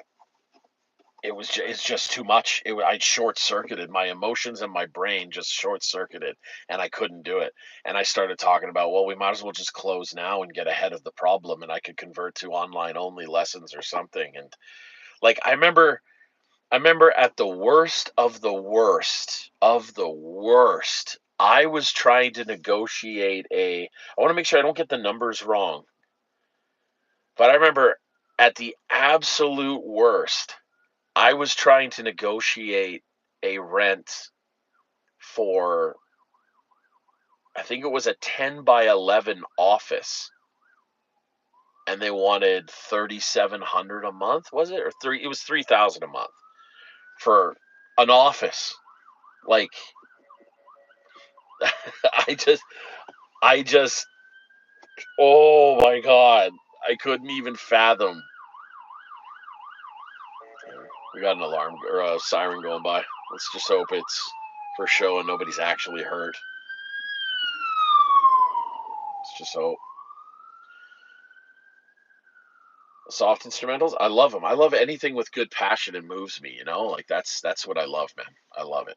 A: it's just too much. I short circuited my emotions, and my brain just short circuited, and I couldn't do it. And I started talking about, well, we might as well just close now and get ahead of the problem, and I could convert to online only lessons or something. And, like, I remember at the worst of the worst of the worst, I was trying to negotiate I want to make sure I don't get the numbers wrong, but I remember at the absolute worst, I was trying to negotiate a rent for, I think it was a 10 by 11 office, and they wanted 3,700 a month, was it? Or it was 3,000 a month for an office. Like, I just I just oh my god, I couldn't even fathom. We got an alarm or a siren going by. Let's just hope it's for show and nobody's actually hurt. Let's just hope. Soft instrumentals, I love them. I love anything with good passion and moves me. Like that's what I love, man. I love it.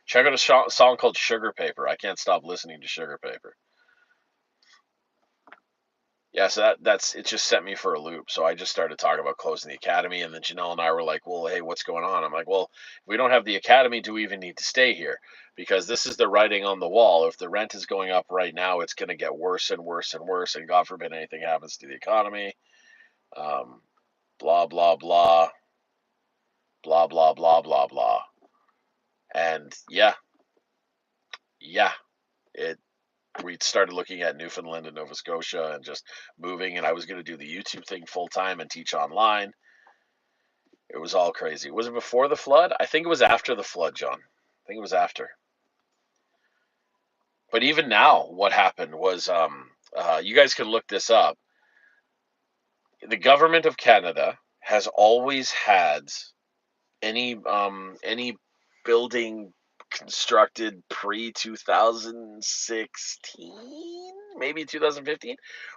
A: Check out a song called Sugar Paper. I can't stop listening to Sugar Paper. Yeah, so that's it. Just sent me for a loop. So I just started talking about closing the academy, and then Janelle and I were like, "Well, hey, what's going on?" I'm like, "Well, if we don't have the academy, do we even need to stay here? Because this is the writing on the wall. If the rent is going up right now, it's going to get worse and worse and worse. And God forbid anything happens to the economy. Um, blah blah blah blah blah blah blah blah." And yeah, it. We started looking at Newfoundland and Nova Scotia and just moving. And I was going to do the YouTube thing full time and teach online. It was all crazy. Was it before the flood? I think it was after the flood, John. I think it was after. But even now, what happened was, you guys can look this up. The government of Canada has always had any building constructed pre 2016, maybe 2015.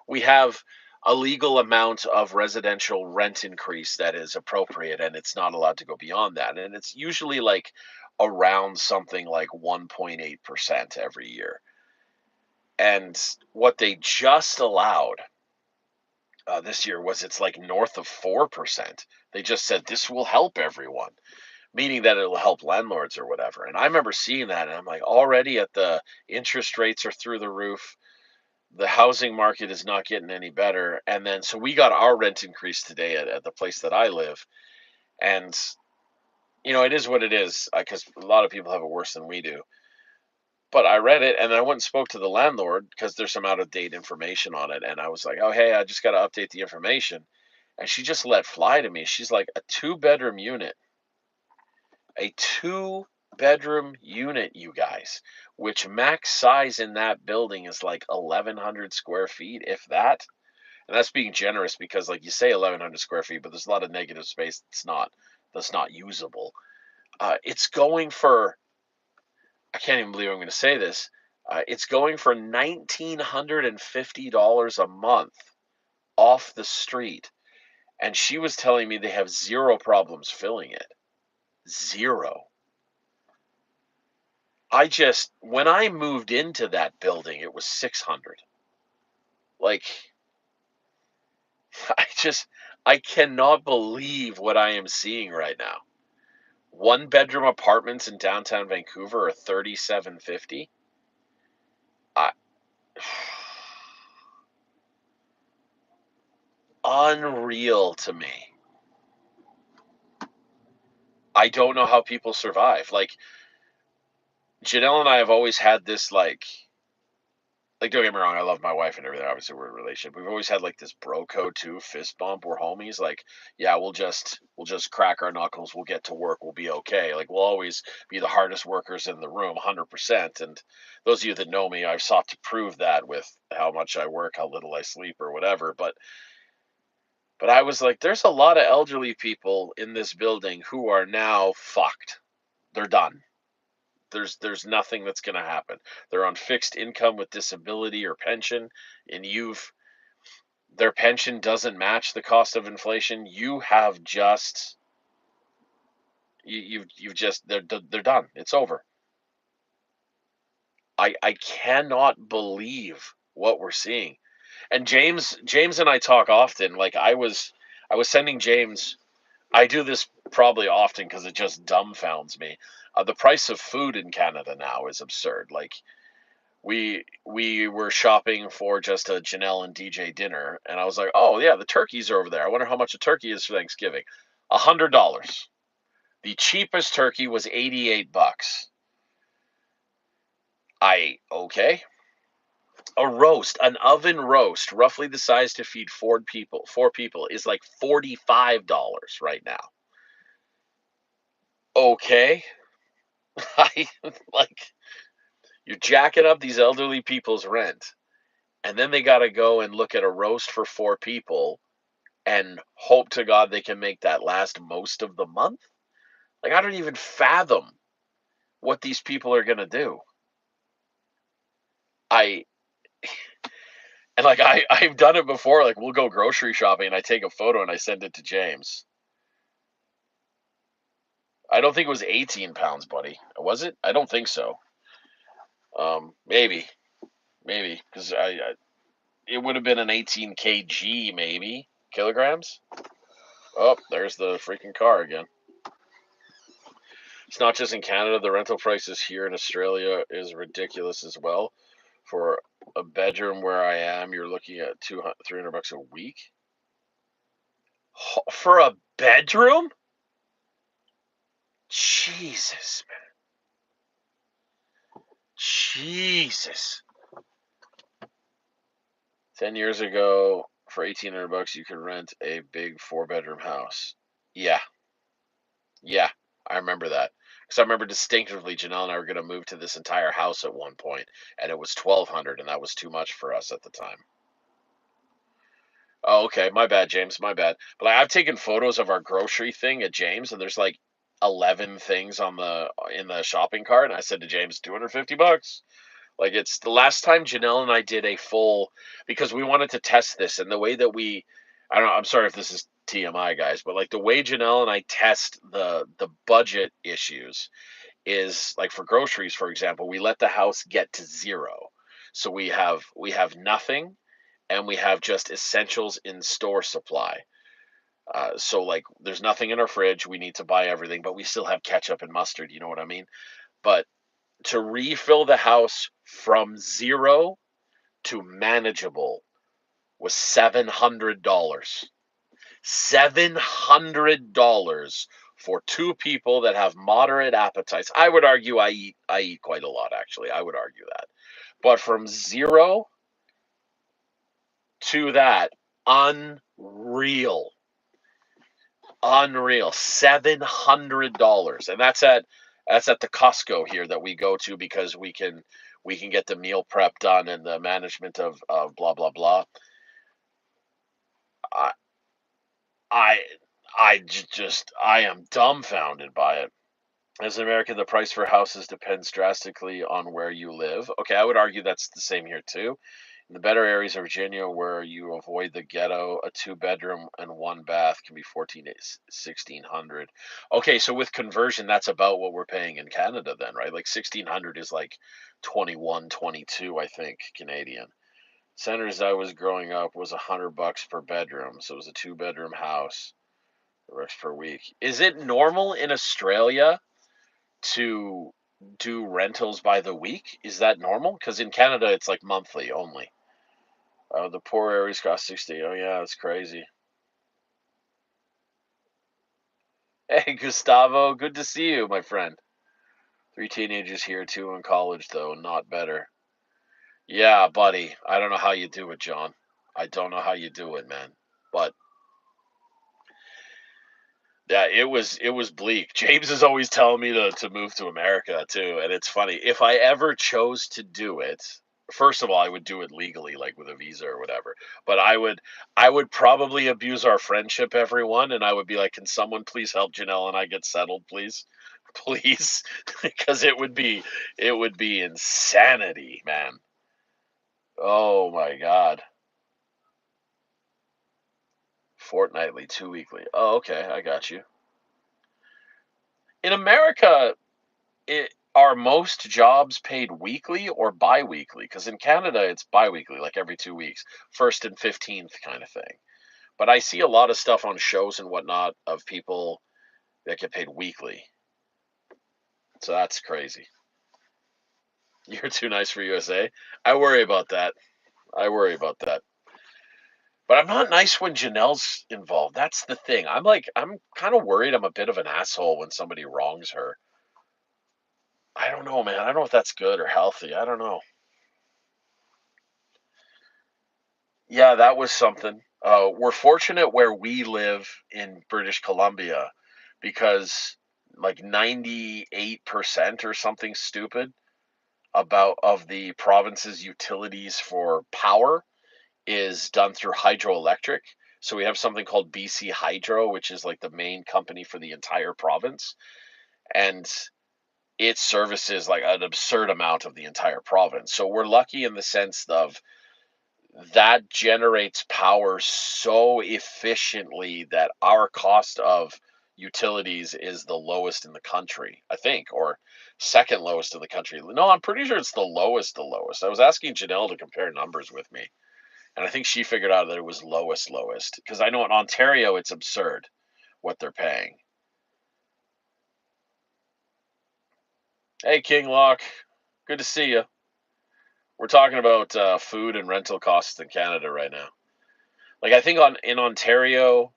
A: We have a legal amount of residential rent increase that is appropriate, and it's not allowed to go beyond that. And it's usually like around something like 1.8% every year. And what they just allowed this year was it's like north of 4%. They just said this will help everyone, meaning that it'll help landlords or whatever. And I remember seeing that, and I'm like, already at the interest rates are through the roof. The housing market is not getting any better. And then, so we got our rent increase today at the place that I live. And, it is what it is because a lot of people have it worse than we do. But I read it and I went and spoke to the landlord because there's some out of date information on it. And I was like, oh, hey, I just got to update the information. And she just let fly to me. She's like, a two-bedroom unit, you guys, which max size in that building is like 1,100 square feet, if that. And that's being generous because, like you say, 1,100 square feet, but there's a lot of negative space that's not usable. It's going for, I can't even believe I'm going to say this. It's going for $1,950 a month off the street. And she was telling me they have zero problems filling it. Zero. When I moved into that building, it was 600. Like, I cannot believe what I am seeing right now. One bedroom apartments in downtown Vancouver are $3,750. I, unreal to me. I don't know how people survive. Like, Janelle and I have always had this, don't get me wrong, I love my wife and everything. Obviously, we're in a relationship. We've always had like this bro code too, fist bump. We're homies. Like, yeah, we'll just crack our knuckles. We'll get to work. We'll be okay. Like, we'll always be the hardest workers in the room, 100%. And those of you that know me, I've sought to prove that with how much I work, how little I sleep, or whatever. But I was like, there's a lot of elderly people in this building who are now fucked. They're done. There's nothing that's going to happen. They're on fixed income with disability or pension, and their pension doesn't match the cost of inflation. You have just you've just they're done. It's over. I cannot believe what we're seeing. And James and I talk often. Like, I was sending James. I do this probably often because it just dumbfounds me. The price of food in Canada now is absurd. Like, we were shopping for just a Janelle and DJ dinner, and I was like, oh yeah, the turkeys are over there. I wonder how much a turkey is for Thanksgiving. $100. The cheapest turkey was $88. Okay. A roast, an oven roast, roughly the size to feed four people, is like $45 right now. Okay. I like, you're jacking up these elderly people's rent, and then they got to go and look at a roast for four people and hope to God they can make that last most of the month. Like, I don't even fathom what these people are going to do. I And like I've done it before. Like we'll go grocery shopping and I take a photo and I send it to James. I don't think it was 18 pounds, buddy. Was it? I don't think so. Maybe, because it would have been an 18 kg, maybe kilograms. Oh, there's the freaking car again. It's not just in Canada. The rental prices here in Australia is ridiculous as well. For a bedroom where I am, you're looking at 200, $300 a week for a bedroom. Jesus, man. Jesus. 10 years ago, for $1,800, you could rent a big 4-bedroom house. Yeah, yeah, I remember that. Because I remember distinctively, Janelle and I were going to move to this entire house at one point, and it was 1,200, and that was too much for us at the time. Oh, okay, my bad, James, my bad. But like, I've taken photos of our grocery thing at James, and there's like 11 things on in the shopping cart, and I said to James, $250. Like it's the last time Janelle and I did a full, because we wanted to test this, and the way that I don't know, I'm sorry if this is TMI, guys, but like the way Janelle and I test the budget issues is like for groceries, for example, we let the house get to zero. So we have nothing, and we have just essentials in store supply. So like there's nothing in our fridge. We need to buy everything, but we still have ketchup and mustard. You know what I mean? But to refill the house from zero to manageable was $700. $700 for two people that have moderate appetites. I would argue I eat quite a lot, actually. I would argue that. But from zero to that, unreal. Unreal. $700. And that's at the Costco here that we go to because we can get the meal prep done and the management of blah blah blah. I I I am dumbfounded by it. As an American, the price for houses depends drastically on where you live. Okay, I would argue that's the same here too. In the better areas of Virginia where you avoid the ghetto, a 2-bedroom and 1 bath can be 1,600. Okay, so with conversion, that's about what we're paying in Canada then, right? Like 1,600 is like 21, 22, I think, Canadian. Centers I was growing up was $100 per bedroom, so it was a 2-bedroom house, bucks per week. Is it normal in Australia to do rentals by the week? Is that normal? Because in Canada, it's like monthly only. The poor areas cost 60. Oh yeah, that's crazy. Hey, Gustavo, good to see you, my friend. 3 teenagers here, 2 in college, though, not better. Yeah, buddy, I don't know how you do it, John. I don't know how you do it, man. But yeah, it was bleak. James is always telling me to move to America too, and it's funny. If I ever chose to do it, first of all, I would do it legally, like with a visa or whatever. But I would probably abuse our friendship, everyone, and I would be like, "Can someone please help Janelle and I get settled, please, please?" Because it would be insanity, man. Oh my God. Fortnightly, 2 weekly. Oh, okay, I got you. In America, are most jobs paid weekly or bi-weekly? Because in Canada, it's bi-weekly, like every 2 weeks, first and 15th kind of thing. But I see a lot of stuff on shows and whatnot of people that get paid weekly. So that's crazy. You're too nice for USA. I worry about that. I worry about that. But I'm not nice when Janelle's involved. That's the thing. I'm kind of worried I'm a bit of an asshole when somebody wrongs her. I don't know, man. I don't know if that's good or healthy. I don't know. Yeah, that was something. We're fortunate where we live in British Columbia because like 98% or something stupid about of the province's utilities for power is done through hydroelectric. So we have something called BC Hydro, which is like the main company for the entire province, and it services like an absurd amount of the entire province. So we're lucky in the sense of that generates power so efficiently that our cost of utilities is the lowest in the country, I think, or second lowest in the country. No, I'm pretty sure it's the lowest. I was asking Janelle to compare numbers with me, and I think she figured out that it was lowest, because I know in Ontario it's absurd what they're paying. Hey, King Lock, good to see you. We're talking about food and rental costs in Canada right now. Like I think in Ontario,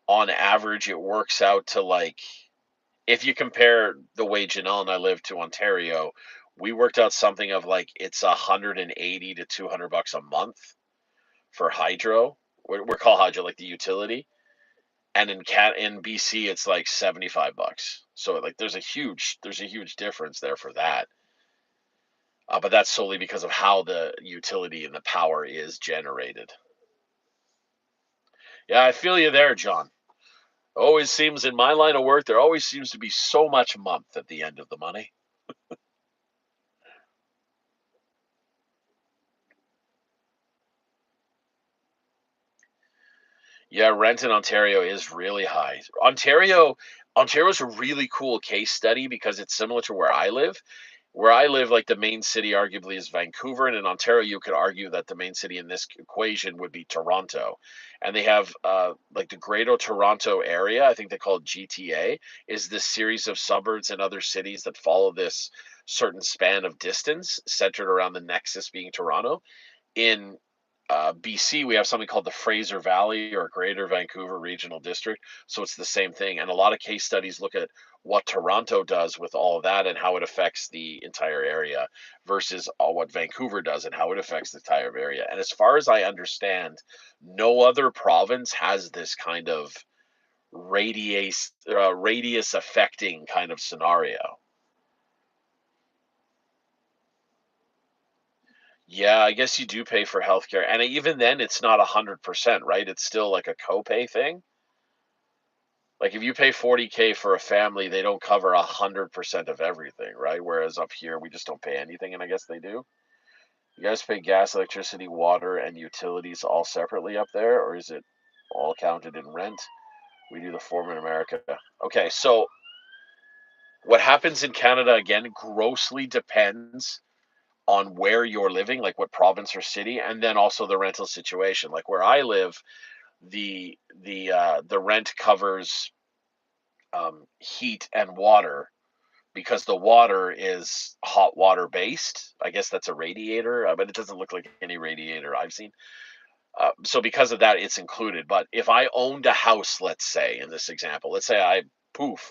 A: on average, it works out to like, if you compare the way Janelle and I live to Ontario, we worked out something of like it's 180 to $200 a month for hydro. We're called hydro, like the utility, and in BC it's like $75. So like there's a huge difference there for that. But that's solely because of how the utility and the power is generated. Yeah, I feel you there, John. Always seems in my line of work, there always seems to be so much month at the end of the money. Yeah, rent in Ontario is really high. Ontario's a really cool case study because it's similar to where I live. Where I live, like the main city arguably is Vancouver, and in Ontario, you could argue that the main city in this equation would be Toronto. And they have like the Greater Toronto Area, I think they call it GTA, is this series of suburbs and other cities that follow this certain span of distance centered around the nexus being Toronto. In BC, we have something called the Fraser Valley or Greater Vancouver Regional District. So it's the same thing. And a lot of case studies look at what Toronto does with all of that and how it affects the entire area versus what Vancouver does and how it affects the entire area. And as far as I understand, no other province has this kind of radius affecting kind of scenario. Yeah, I guess you do pay for healthcare, and even then, it's not 100%, right? It's still like a copay thing. Like if you pay 40K for a family, they don't cover 100% of everything, right? Whereas up here, we just don't pay anything, and I guess they do. You guys pay gas, electricity, water, and utilities all separately up there, or is it all counted in rent? We do the former in America. Okay, so what happens in Canada again grossly depends on where you're living, like what province or city, and then also the rental situation. Like where I live, the rent covers heat and water because the water is hot water based. I guess that's a radiator, but it doesn't look like any radiator I've seen. So because of that, it's included. But if I owned a house, let's say in this example, let's say I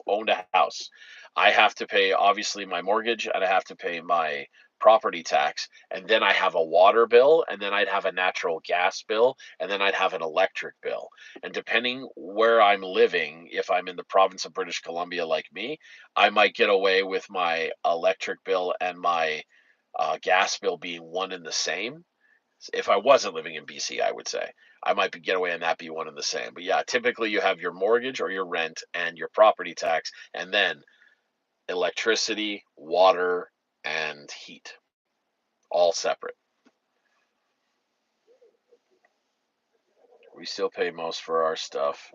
A: owned a house, I have to pay obviously my mortgage and I have to pay my property tax, and then I have a water bill, and then I'd have a natural gas bill, and then I'd have an electric bill. And depending where I'm living, if I'm in the province of British Columbia like me, I might get away with my electric bill and my gas bill being one and the same. If I wasn't living in BC, I would say I might get away and that be one and the same. But yeah, typically you have your mortgage or your rent and your property tax, and then electricity, water, and heat, all separate. We still pay most for our stuff.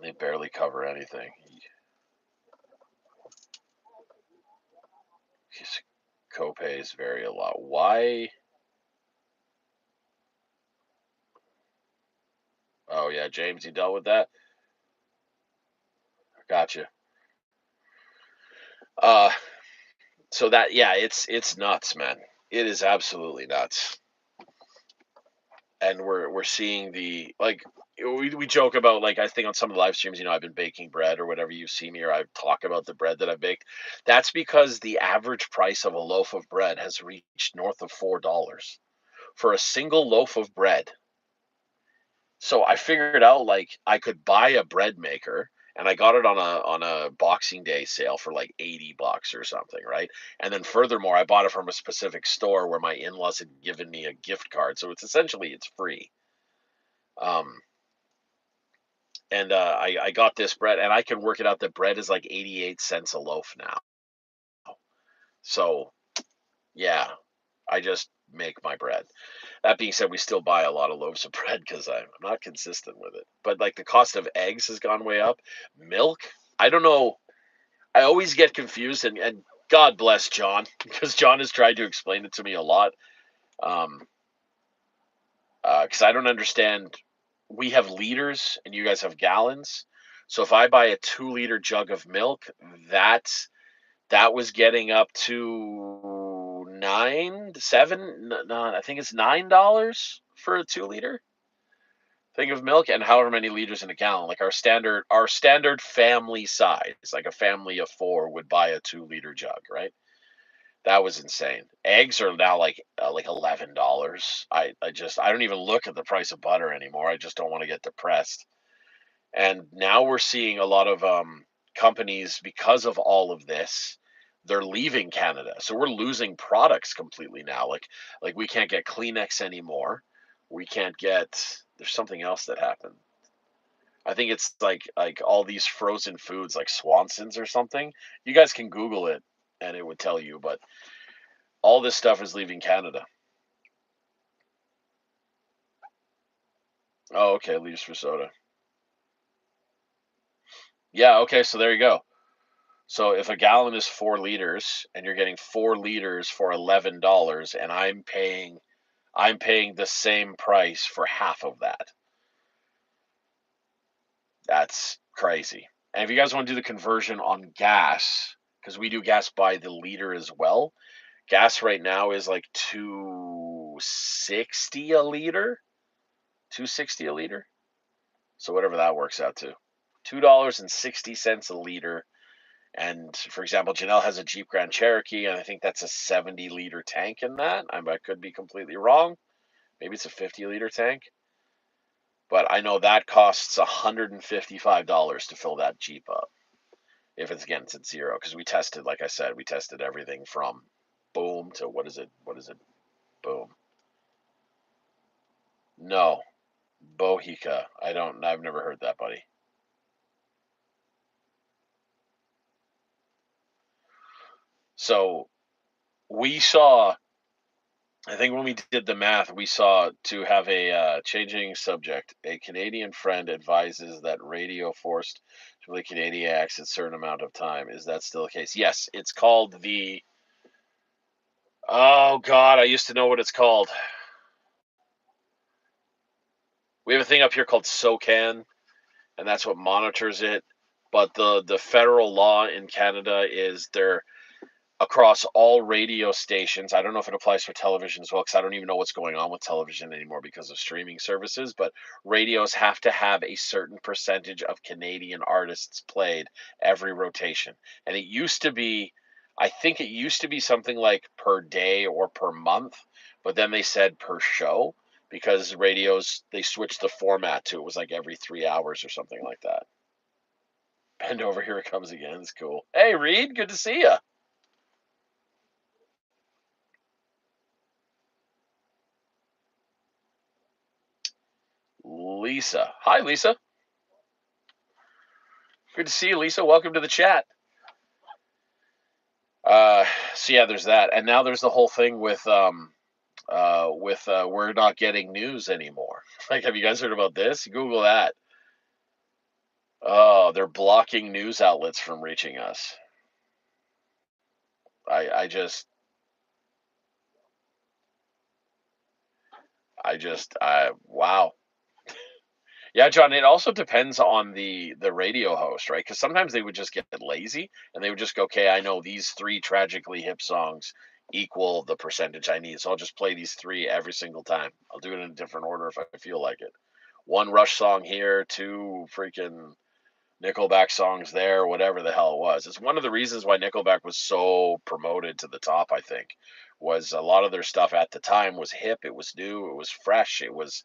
A: They barely cover anything. Copays vary a lot. Why? Oh yeah, James, you dealt with that. Gotcha. Uh, so that yeah, it's nuts, man. It is absolutely nuts. And we're seeing the like we joke about, like, I think on some of the live streams, I've been baking bread or whatever, you see me or I talk about the bread that I baked. That's because the average price of a loaf of bread has reached north of $4 for a single loaf of bread. So I figured out like I could buy a bread maker, and I got it on a Boxing Day sale for like $80 or something, right? And then furthermore, I bought it from a specific store where my in-laws had given me a gift card, so it's free. Um, and I got this bread, and I can work it out that bread is like 88 cents a loaf now. So yeah, I just make my bread. That being said, we still buy a lot of loaves of bread because I'm not consistent with it. But like the cost of eggs has gone way up. Milk, I don't know. I always get confused, and God bless John because John has tried to explain it to me a lot. Um, because I don't understand. We have liters and you guys have gallons. So if I buy a 2 liter jug of milk, that was getting up to I think it's $9 for a 2 liter thing of milk, and however many liters in a gallon. Like our standard family size, like a family of four would buy a 2 liter jug, right? That was insane. Eggs are now like $11. I don't even look at the price of butter anymore. I just don't want to get depressed. And now we're seeing a lot of companies, because of all of this, they're leaving Canada. So we're losing products completely now. Like we can't get Kleenex anymore. We can't get. There's something else that happened. I think it's like all these frozen foods like Swanson's or something. You guys can Google it and it would tell you, but all this stuff is leaving Canada. Oh, okay, leaves for soda. Yeah, okay, so there you go. So if a gallon is 4 liters and you're getting 4 liters for $11 and I'm paying the same price for half of that. That's crazy. And if you guys want to do the conversion on gas, because we do gas by the liter as well, gas right now is like 260 a liter. 260 a liter. So whatever that works out to. $2.60 a liter. And for example, Janelle has a Jeep Grand Cherokee, and I think that's a 70-liter tank in that. I could be completely wrong. Maybe it's a 50-liter tank. But I know that costs $155 to fill that Jeep up. If it's at zero. Because we tested, like I said, we tested everything from boom to what is it? Boom. No. Bohica. I've never heard that, buddy. So we saw, I think when we did the math, we saw, to have a changing subject, a Canadian friend advises that radio forced to play Canadian acts a certain amount of time. Is that still the case? Yes, it's called oh God, I used to know what it's called. We have a thing up here called SOCAN, and that's what monitors it. But the federal law in Canada is they're across all radio stations. I don't know if it applies for television as well, because I don't even know what's going on with television anymore because of streaming services. But radios have to have a certain percentage of Canadian artists played every rotation. And it used to be, I think it used to be something like per day or per month, but then they said per show because radios, they switched the format to, it was like every 3 hours or something like that. Bend over, here it comes again. It's cool. Hey, Reed, good to see you. Lisa. Hi, Lisa. Good to see you, Lisa. Welcome to the chat. So yeah, there's that, and now there's the whole thing with we're not getting news anymore. Like, have you guys heard about this? Google that. Oh, they're blocking news outlets from reaching us. I just wow. Yeah, John, it also depends on the radio host, right? Because sometimes they would just get lazy and they would just go, okay, I know these three tragically hip songs equal the percentage I need, so I'll just play these three every single time. I'll do it in a different order if I feel like it. One Rush song here, two freaking Nickelback songs there, whatever the hell it was. It's one of the reasons why Nickelback was so promoted to the top, I think, was a lot of their stuff at the time was hip, it was new, it was fresh, it was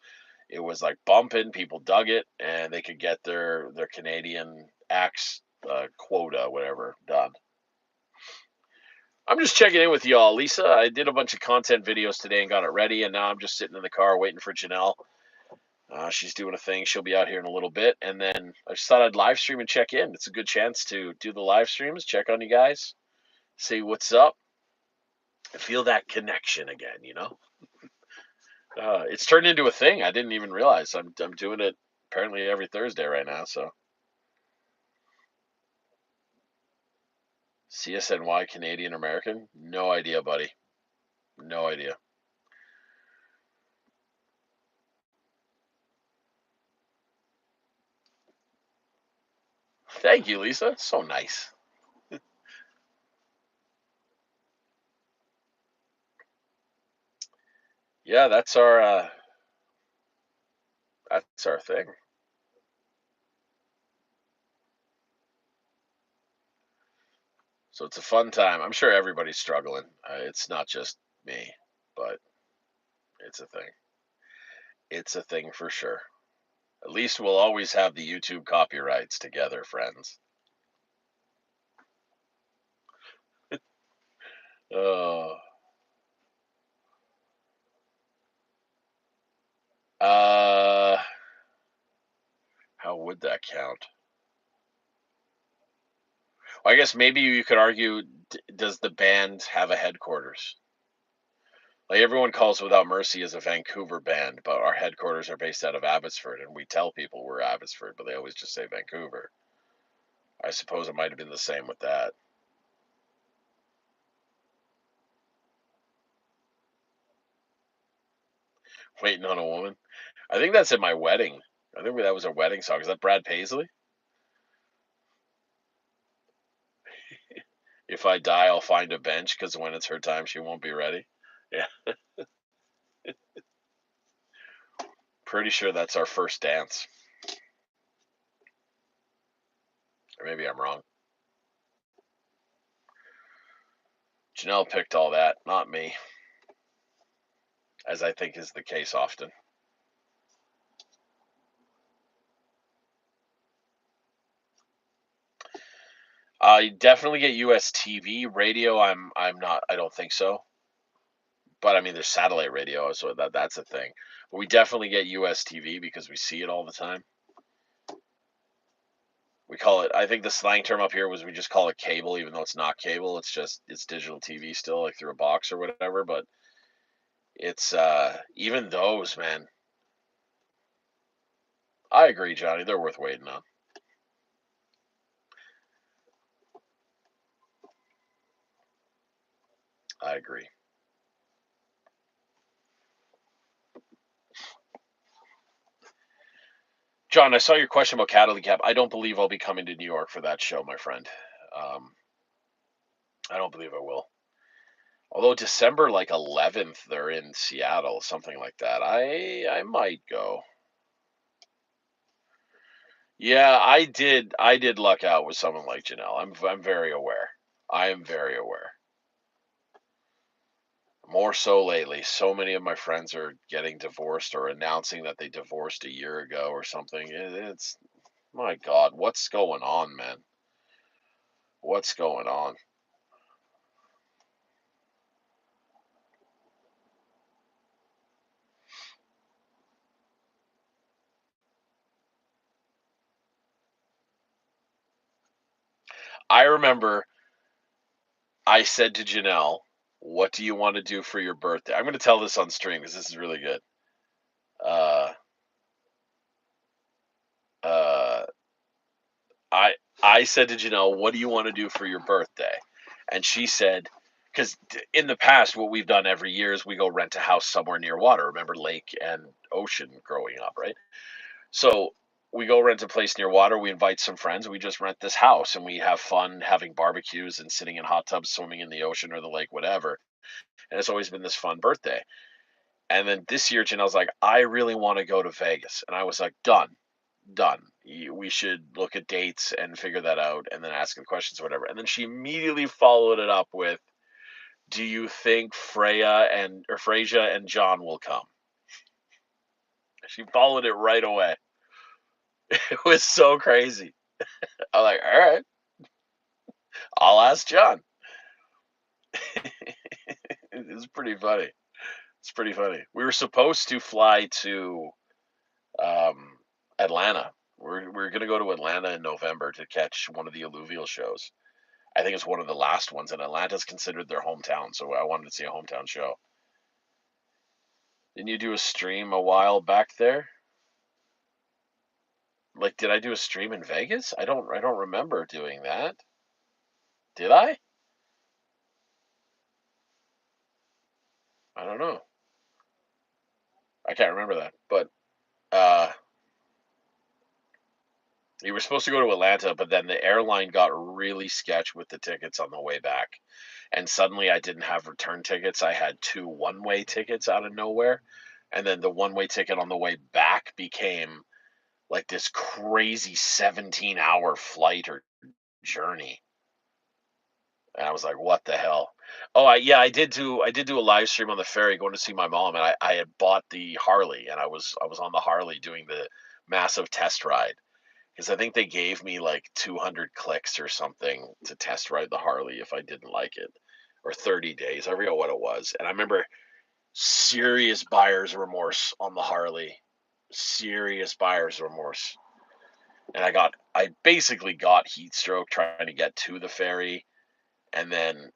A: like bumping, people dug it, and they could get their Canadian acts quota, whatever, done. I'm just checking in with y'all. Lisa, I did a bunch of content videos today and got it ready, and now I'm just sitting in the car waiting for Janelle. She's doing a thing. She'll be out here in a little bit. And then I just thought I'd live stream and check in. It's a good chance to do the live streams, check on you guys, see what's up, feel that connection again, you know? It's turned into a thing. I didn't even realize. I'm doing it apparently every Thursday right now. So CSNY Canadian American? No idea, buddy. No idea. Thank you, Lisa. So nice. Yeah, that's our thing. So it's a fun time. I'm sure everybody's struggling. It's not just me, but it's a thing. It's a thing for sure. At least we'll always have the YouTube copyrights together, friends. Oh, uh, how would that count? Well, I guess maybe you could argue: does the band have a headquarters? Like everyone calls Without Mercy as a Vancouver band, but our headquarters are based out of Abbotsford, and we tell people we're Abbotsford, but they always just say Vancouver. I suppose it might have been the same with that. Waiting on a Woman. I think that's at my wedding. I think that was a wedding song. Is that Brad Paisley? If I die, I'll find a bench because when it's her time, she won't be ready. Yeah, pretty sure that's our first dance. Or maybe I'm wrong. Janelle picked all that, not me, as I think is the case often. I definitely get US TV, radio. I'm not. I don't think so. But I mean, there's satellite radio, so that's a thing. But we definitely get US TV because we see it all the time. We call it. I think the slang term up here was we just call it cable, even though it's not cable. It's digital TV still, like through a box or whatever. But it's even those, man. I agree, Johnny. They're worth waiting on. I agree. John, I saw your question about Cataly Cap. I don't believe I'll be coming to New York for that show, my friend. Um, I don't believe I will. Although December like 11th, they're in Seattle, something like that. I might go. Yeah, I did luck out with someone like Janelle. I'm very aware. I am very aware. More so lately. So many of my friends are getting divorced or announcing that they divorced a year ago or something. It's my God, what's going on, man? What's going on? I remember I said to Janelle, "What do you want to do for your birthday?" I'm going to tell this on stream because this is really good. Uh, uh, I I said to Janelle, "What do you want to do for your birthday?" And she said, because in the past, what we've done every year is we go rent a house somewhere near water. Remember lake and ocean growing up, right? So we go rent a place near water. We invite some friends. We just rent this house and we have fun having barbecues and sitting in hot tubs, swimming in the ocean or the lake, whatever. And it's always been this fun birthday. And then this year, Janelle's like, I really want to go to Vegas. And I was like, done, done. We should look at dates and figure that out and then ask the questions or whatever. And then she immediately followed it up with, do you think Freyja and John will come? She followed it right away. It was so crazy. I'm like, all right, I'll ask John. It's pretty funny. It's pretty funny. We were supposed to fly to um, Atlanta. We're going to go to Atlanta in November to catch one of the alluvial shows. I think it's one of the last ones, and Atlanta's considered their hometown, so I wanted to see a hometown show. Didn't you do a stream a while back there? Like, did I do a stream in Vegas? I don't remember doing that. Did I? I don't know. I can't remember that. But uh you were supposed to go to Atlanta, but then the airline got really sketch with the tickets on the way back. And suddenly I didn't have return tickets. I had two one-way tickets out of nowhere. And then the one-way ticket on the way back became like this crazy 17-hour flight or journey. And I was like, what the hell? Oh, yeah, I did do a live stream on the ferry going to see my mom, and I had bought the Harley, and I was on the Harley doing the massive test ride because I think they gave me like 200 clicks or something to test ride the Harley if I didn't like it, or 30 days. I forget what it was. And I remember serious buyer's remorse on the Harley, serious buyer's remorse. And I basically got heat stroke trying to get to the ferry, and then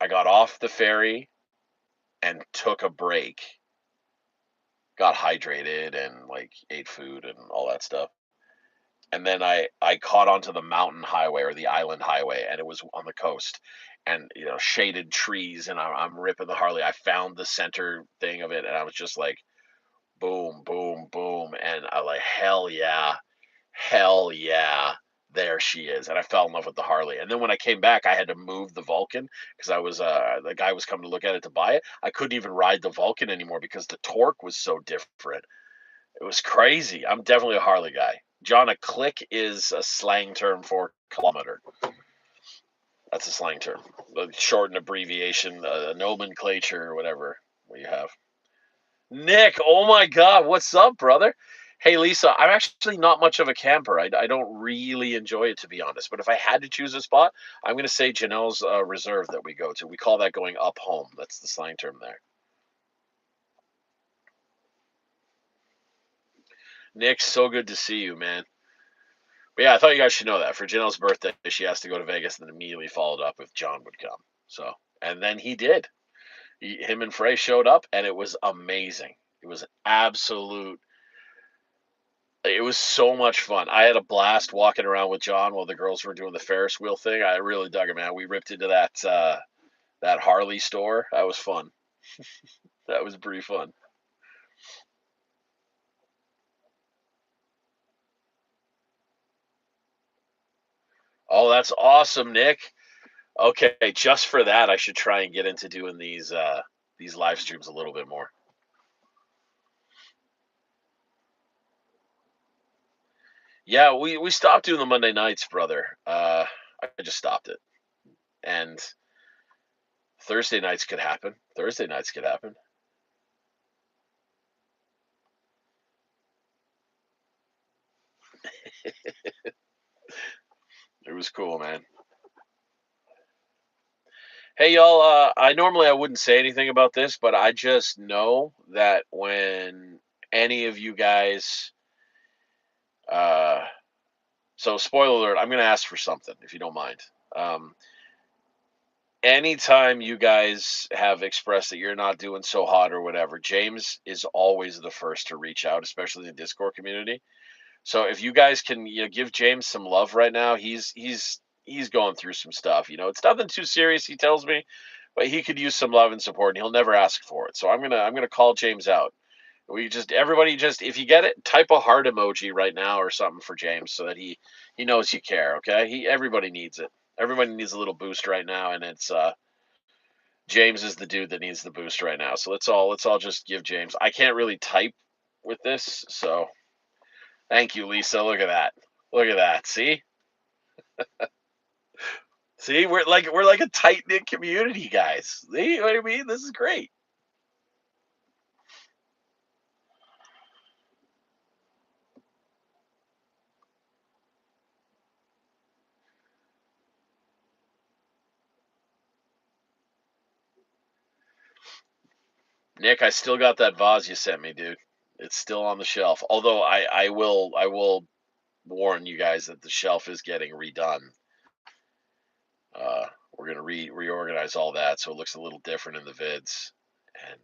A: I got off the ferry and took a break, got hydrated and like ate food and all that stuff. And then I caught onto the mountain highway or the island highway, and it was on the coast, and shaded trees, and I'm ripping the Harley. I found the center thing of it, and I was just like, boom, boom, boom, and I like, hell yeah, there she is, and I fell in love with the Harley. And then when I came back, I had to move the Vulcan because the guy was coming to look at it to buy it. I couldn't even ride the Vulcan anymore because the torque was so different. It was crazy. I'm definitely a Harley guy. John, a click is a slang term for kilometer. That's a slang term, a shortened abbreviation, a nomenclature, or whatever you have. Nick, oh my God, what's up, brother? Hey, Lisa, I'm actually not much of a camper. I don't really enjoy it, to be honest. But if I had to choose a spot, I'm going to say Janelle's Reserve that we go to. We call that going up home. That's the slang term there. Nick, so good to see you, man. But yeah, I thought you guys should know that. For Janelle's birthday, she has to go to Vegas and then immediately followed up if John would come. So, and then he did. Him and Frey showed up, and it was amazing. It was absolute. It was so much fun. I had a blast walking around with John while the girls were doing the Ferris wheel thing. I really dug it, man. We ripped into that Harley store. That was fun. That was pretty fun. Oh, that's awesome, Nick. Okay, just for that, I should try and get into doing these live streams a little bit more. Yeah, we stopped doing the Monday nights, brother. I just stopped it, and Thursday nights could happen. Thursday nights could happen. It was cool, man. Hey, y'all. I wouldn't say anything about this, but I just know that when any of you guys, uh, so spoiler alert, I'm gonna ask for something if you don't mind. Um, Anytime you guys have expressed that you're not doing so hot or whatever, James is always the first to reach out, especially in the Discord community. So if you guys can, give James some love right now, he's going through some stuff. It's nothing too serious, he tells me, but he could use some love and support, and he'll never ask for it. So I'm gonna call James out. We just everybody just if you get it, type a heart emoji right now or something for James so that he knows you care. Okay, everybody needs it. Everybody needs a little boost right now, and it's James is the dude that needs the boost right now. So let's all just give James. I can't really type with this, so thank you, Lisa. Look at that. Look at that. See, we're like a tight knit community, guys. See what I mean? This is great. Nick, I still got that vase you sent me, dude. It's still on the shelf. Although I will warn you guys that the shelf is getting redone. We're gonna reorganize all that so it looks a little different in the vids, and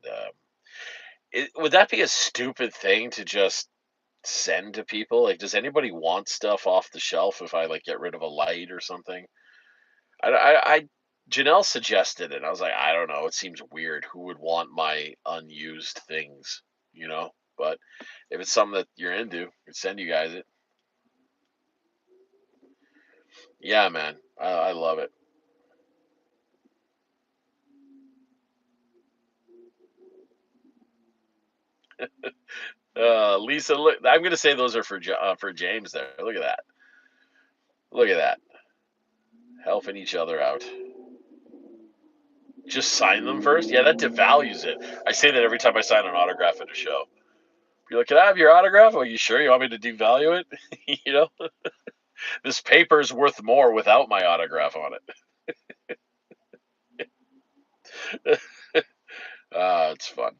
A: Would that be a stupid thing to just send to people? Like, does anybody want stuff off the shelf if I like get rid of a light or something? I Janelle suggested it. I was like, I don't know. It seems weird. Who would want my unused things? You know. But if it's something that you're into, I'd send you guys it. Yeah, man. I love it. Lisa, look, I'm gonna say those are for James. There. Look at that. Look at that. Helping each other out. Just sign them first. Yeah, that devalues it. I say that every time I sign an autograph at a show. You're like, can I have your autograph? Are you sure you want me to devalue it? You know, this paper is worth more without my autograph on it. It's fun.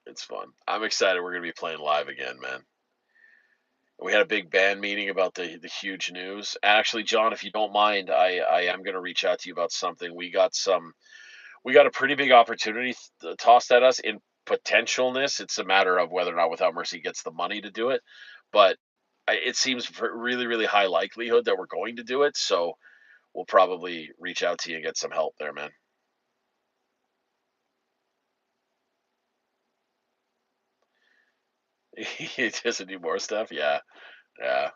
A: It's fun. I'm excited. We're gonna be playing live again, man. We had a big band meeting about the huge news. Actually, John, if you don't mind, I am gonna reach out to you about something. We got a pretty big opportunity tossed at us in potentialness. It's a matter of whether or not Without Mercy gets the money to do it, but it seems really really high likelihood that we're going to do it. So we'll probably reach out to you and get some help there, man. He doesn't do more stuff. Yeah, yeah.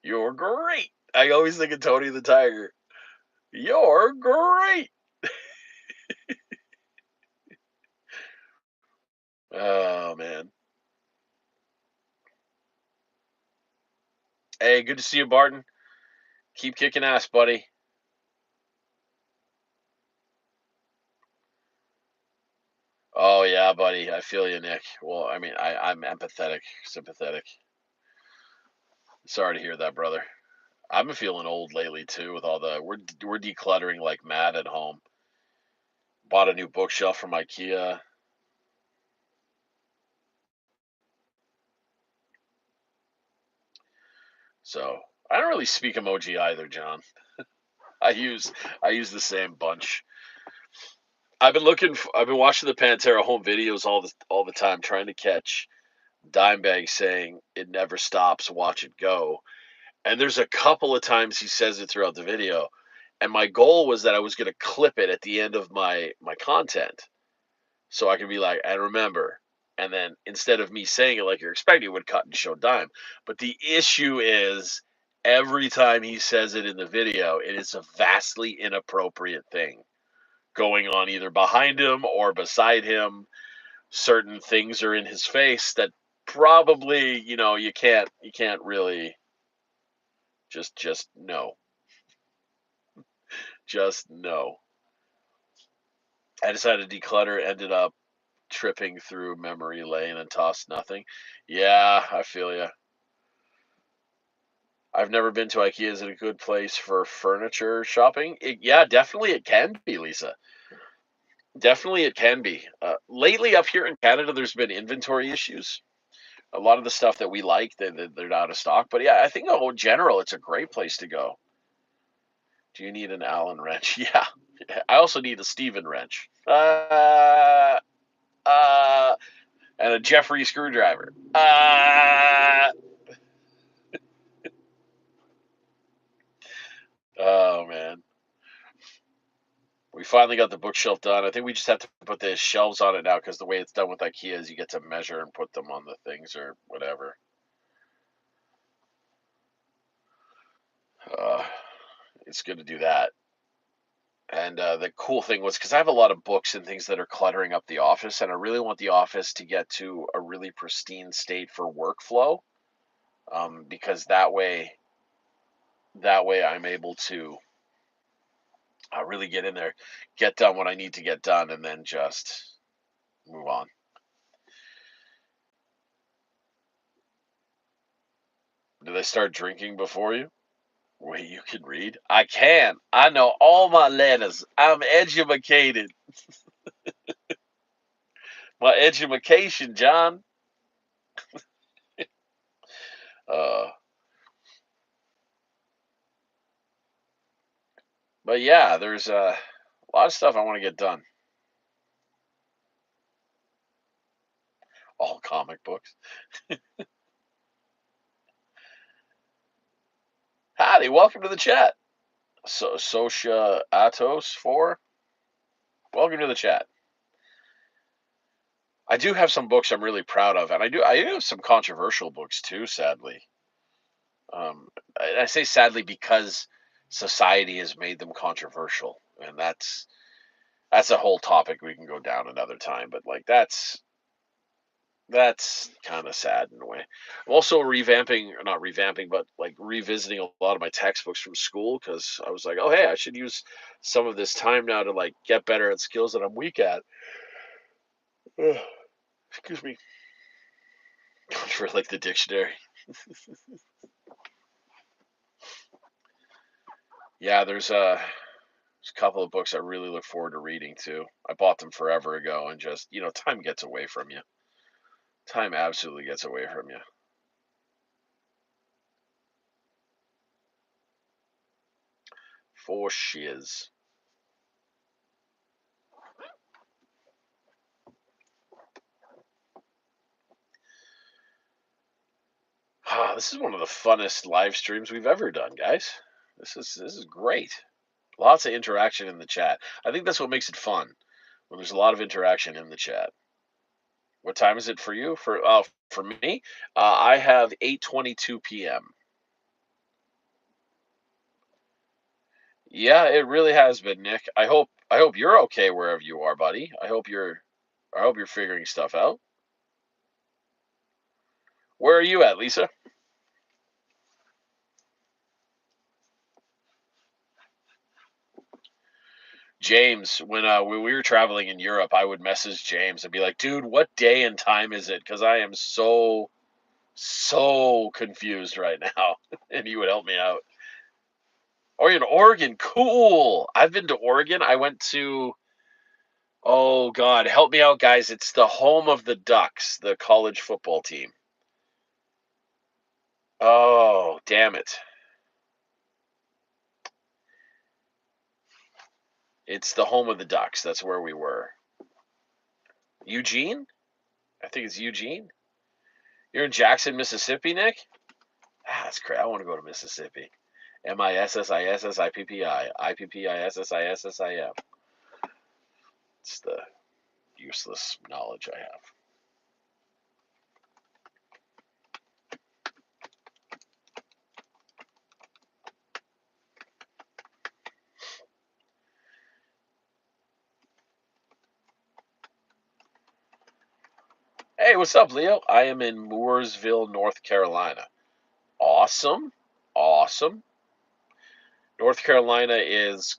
A: You're great. I always think of Tony the Tiger. You're great. Oh man. Hey, good to see you, Barton. Keep kicking ass, buddy. Oh yeah, buddy. I feel you, Nick. Well, I mean, I'm empathetic, sympathetic. Sorry to hear that, brother. I've been feeling old lately too, with all the we're decluttering like mad at home. Bought a new bookshelf from IKEA. So I don't really speak emoji either, John. I use I use the same bunch. I've been watching the Pantera home videos all the time, trying to catch Dimebag saying it never stops, watch it go. And there's a couple of times he says it throughout the video. And my goal was that I was gonna clip it at the end of my content. So I can be like, and remember, and then instead of me saying it like you're expecting, it would cut and show Dime. But the issue is every time he says it in the video, it is a vastly inappropriate thing going on either behind him or beside him. Certain things are in his face that probably, you can't really just no. Just no. I decided to declutter, ended up tripping through memory lane and tossed nothing. Yeah, I feel you. I've never been to IKEA. Is it a good place for furniture shopping? Yeah, definitely it can be, Lisa. Definitely it can be. Lately up here in Canada, there's been inventory issues. A lot of the stuff that we like, they're out of stock. But yeah, I think in general, it's a great place to go. Do you need an Allen wrench? Yeah. I also need a Steven wrench. Uh, and a Jeffrey screwdriver. Oh man. We finally got the bookshelf done. I think we just have to put the shelves on it now because the way it's done with IKEA is you get to measure and put them on the things or whatever. Uh, it's good to do that. And the cool thing was because I have a lot of books and things that are cluttering up the office, and I really want the office to get to a really pristine state for workflow. Because that way I'm able to really get in there, get done what I need to get done, and then just move on. Did I start drinking before you? Wait, you can read? I can. I know all my letters. I'm educated. My education, John. Uh, But yeah, there's a lot of stuff I want to get done. All comic books. Howdy, welcome to the chat. So Sosha Atos 4, welcome to the chat. I do have some books I'm really proud of, and I do have some controversial books too, sadly. I say sadly because society has made them controversial, and that's a whole topic we can go down another time. But like that's kind of sad in a way. I'm also revamping, or not revamping, but like revisiting a lot of my textbooks from school because I was like, oh hey, I should use some of this time now to like get better at skills that I'm weak at. Excuse me. For like the dictionary. Yeah, there's a couple of books I really look forward to reading too. I bought them forever ago, and just time gets away from you. Time absolutely gets away from you. For shiz. This is one of the funnest live streams we've ever done, guys. This is great. Lots of interaction in the chat. I think that's what makes it fun when there's a lot of interaction in the chat. What time is it for you? For me, I have 8:22 p.m. Yeah, it really has been, Nick. I hope you're okay wherever you are, buddy. I hope you're figuring stuff out. Where are you at, Lisa? James, when we were traveling in Europe, I would message James and be like, "Dude, what day and time is it? Because I am so confused right now." And he would help me out. Oh, you're in Oregon. Cool. I've been to Oregon. I went to, oh God, help me out, guys. It's the home of the Ducks, the college football team. Oh, damn it. It's the home of the Ducks. That's where we were. Eugene? I think it's Eugene. You're in Jackson, Mississippi, Nick? That's great. I want to go to Mississippi. Mississippi, Ippissim. It's the useless knowledge I have. Hey, what's up, Leo? I am in Mooresville, North Carolina. Awesome. Awesome. North Carolina is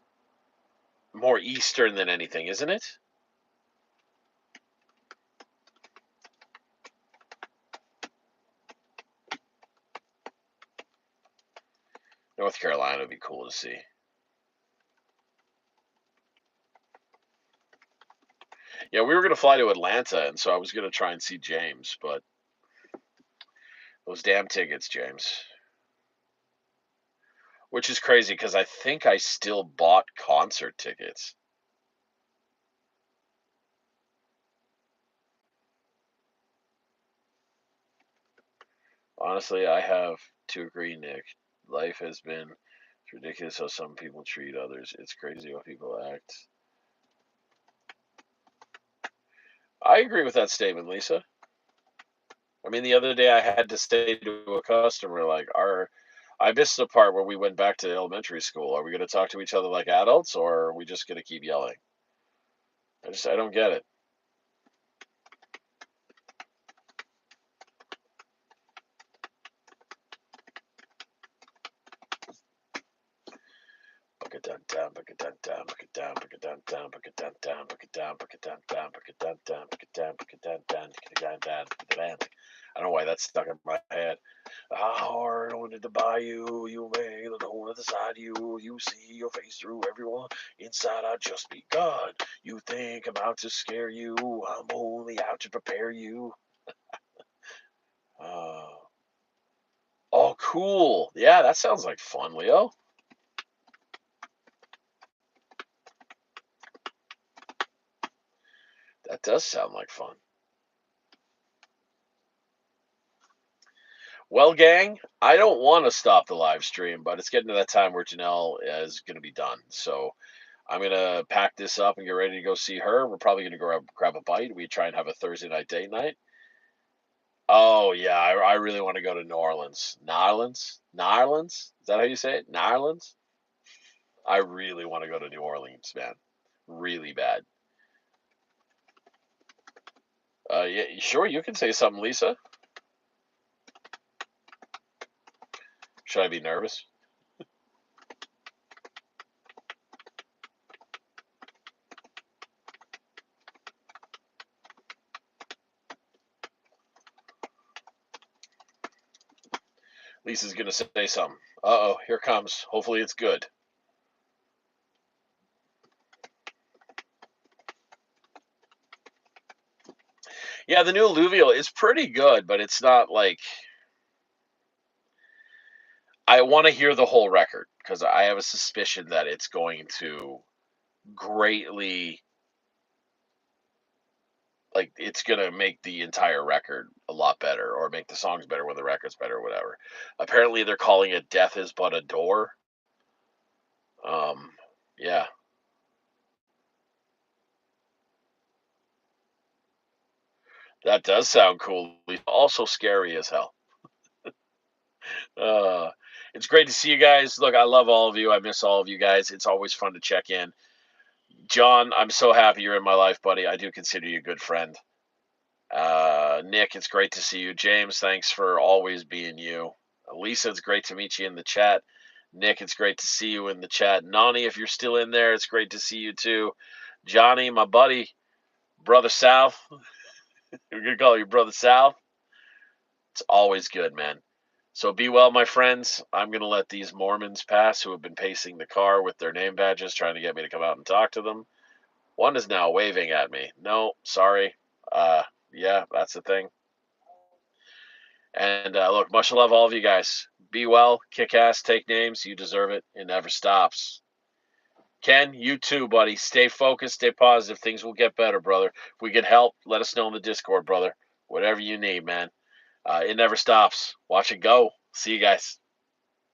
A: more eastern than anything, isn't it? North Carolina would be cool to see. Yeah, we were going to fly to Atlanta, and so I was going to try and see James, but those damn tickets, James. Which is crazy because I think I still bought concert tickets. Honestly, I have to agree, Nick. Life has been ridiculous how some people treat others. It's crazy how people act. I agree with that statement, Lisa. I mean, the other day I had to say to a customer, like, I missed the part where we went back to elementary school. Are we going to talk to each other like adults, or are we just going to keep yelling? I don't get it. I don't know why that's stuck in my head. How hard I wanted to buy you, you make the door at the side of you. You see your face through everyone. Inside I just be God. You think I'm out to scare you. I'm only out to prepare you. Uh, oh, cool. Yeah, that sounds like fun, Leo. That does sound like fun. Well, gang, I don't want to stop the live stream, but it's getting to that time where Janelle is going to be done. So I'm going to pack this up and get ready to go see her. We're probably going to go grab a bite. We try and have a Thursday night date night. Oh, yeah, I really want to go to New Orleans. New Orleans? New Orleans? Is that how you say it? New Orleans? I really want to go to New Orleans, man. Really bad. Yeah, sure, you can say something, Lisa. Should I be nervous? Lisa's going to say something. Uh-oh, here comes. Hopefully it's good. Yeah, the new alluvial is pretty good, but it's not like I want to hear the whole record because I have a suspicion that it's going to greatly it's going to make the entire record a lot better or make the songs better when the record's better or whatever. Apparently they're calling it Death is But a Door. Yeah. That does sound cool. Also scary as hell. Uh, it's great to see you guys. Look, I love all of you. I miss all of you guys. It's always fun to check in. John, I'm so happy you're in my life, buddy. I do consider you a good friend. Nick, it's great to see you. James, thanks for always being you. Lisa, it's great to meet you in the chat. Nick, it's great to see you in the chat. Nani, if you're still in there, it's great to see you too. Johnny, my buddy, brother South. We're gonna call you brother South. It's always good, man. So be well, my friends. I'm going to let these Mormons pass who have been pacing the car with their name badges trying to get me to come out and talk to them. One is now waving at me. No, sorry. Yeah, that's the thing. And look, much love, all of you guys. Be well, kick ass, take names. You deserve it. It never stops. Ken, you too, buddy. Stay focused, stay positive. Things will get better, brother. If we can help, let us know in the Discord, brother. Whatever you need, man. It never stops. Watch it go. See you guys.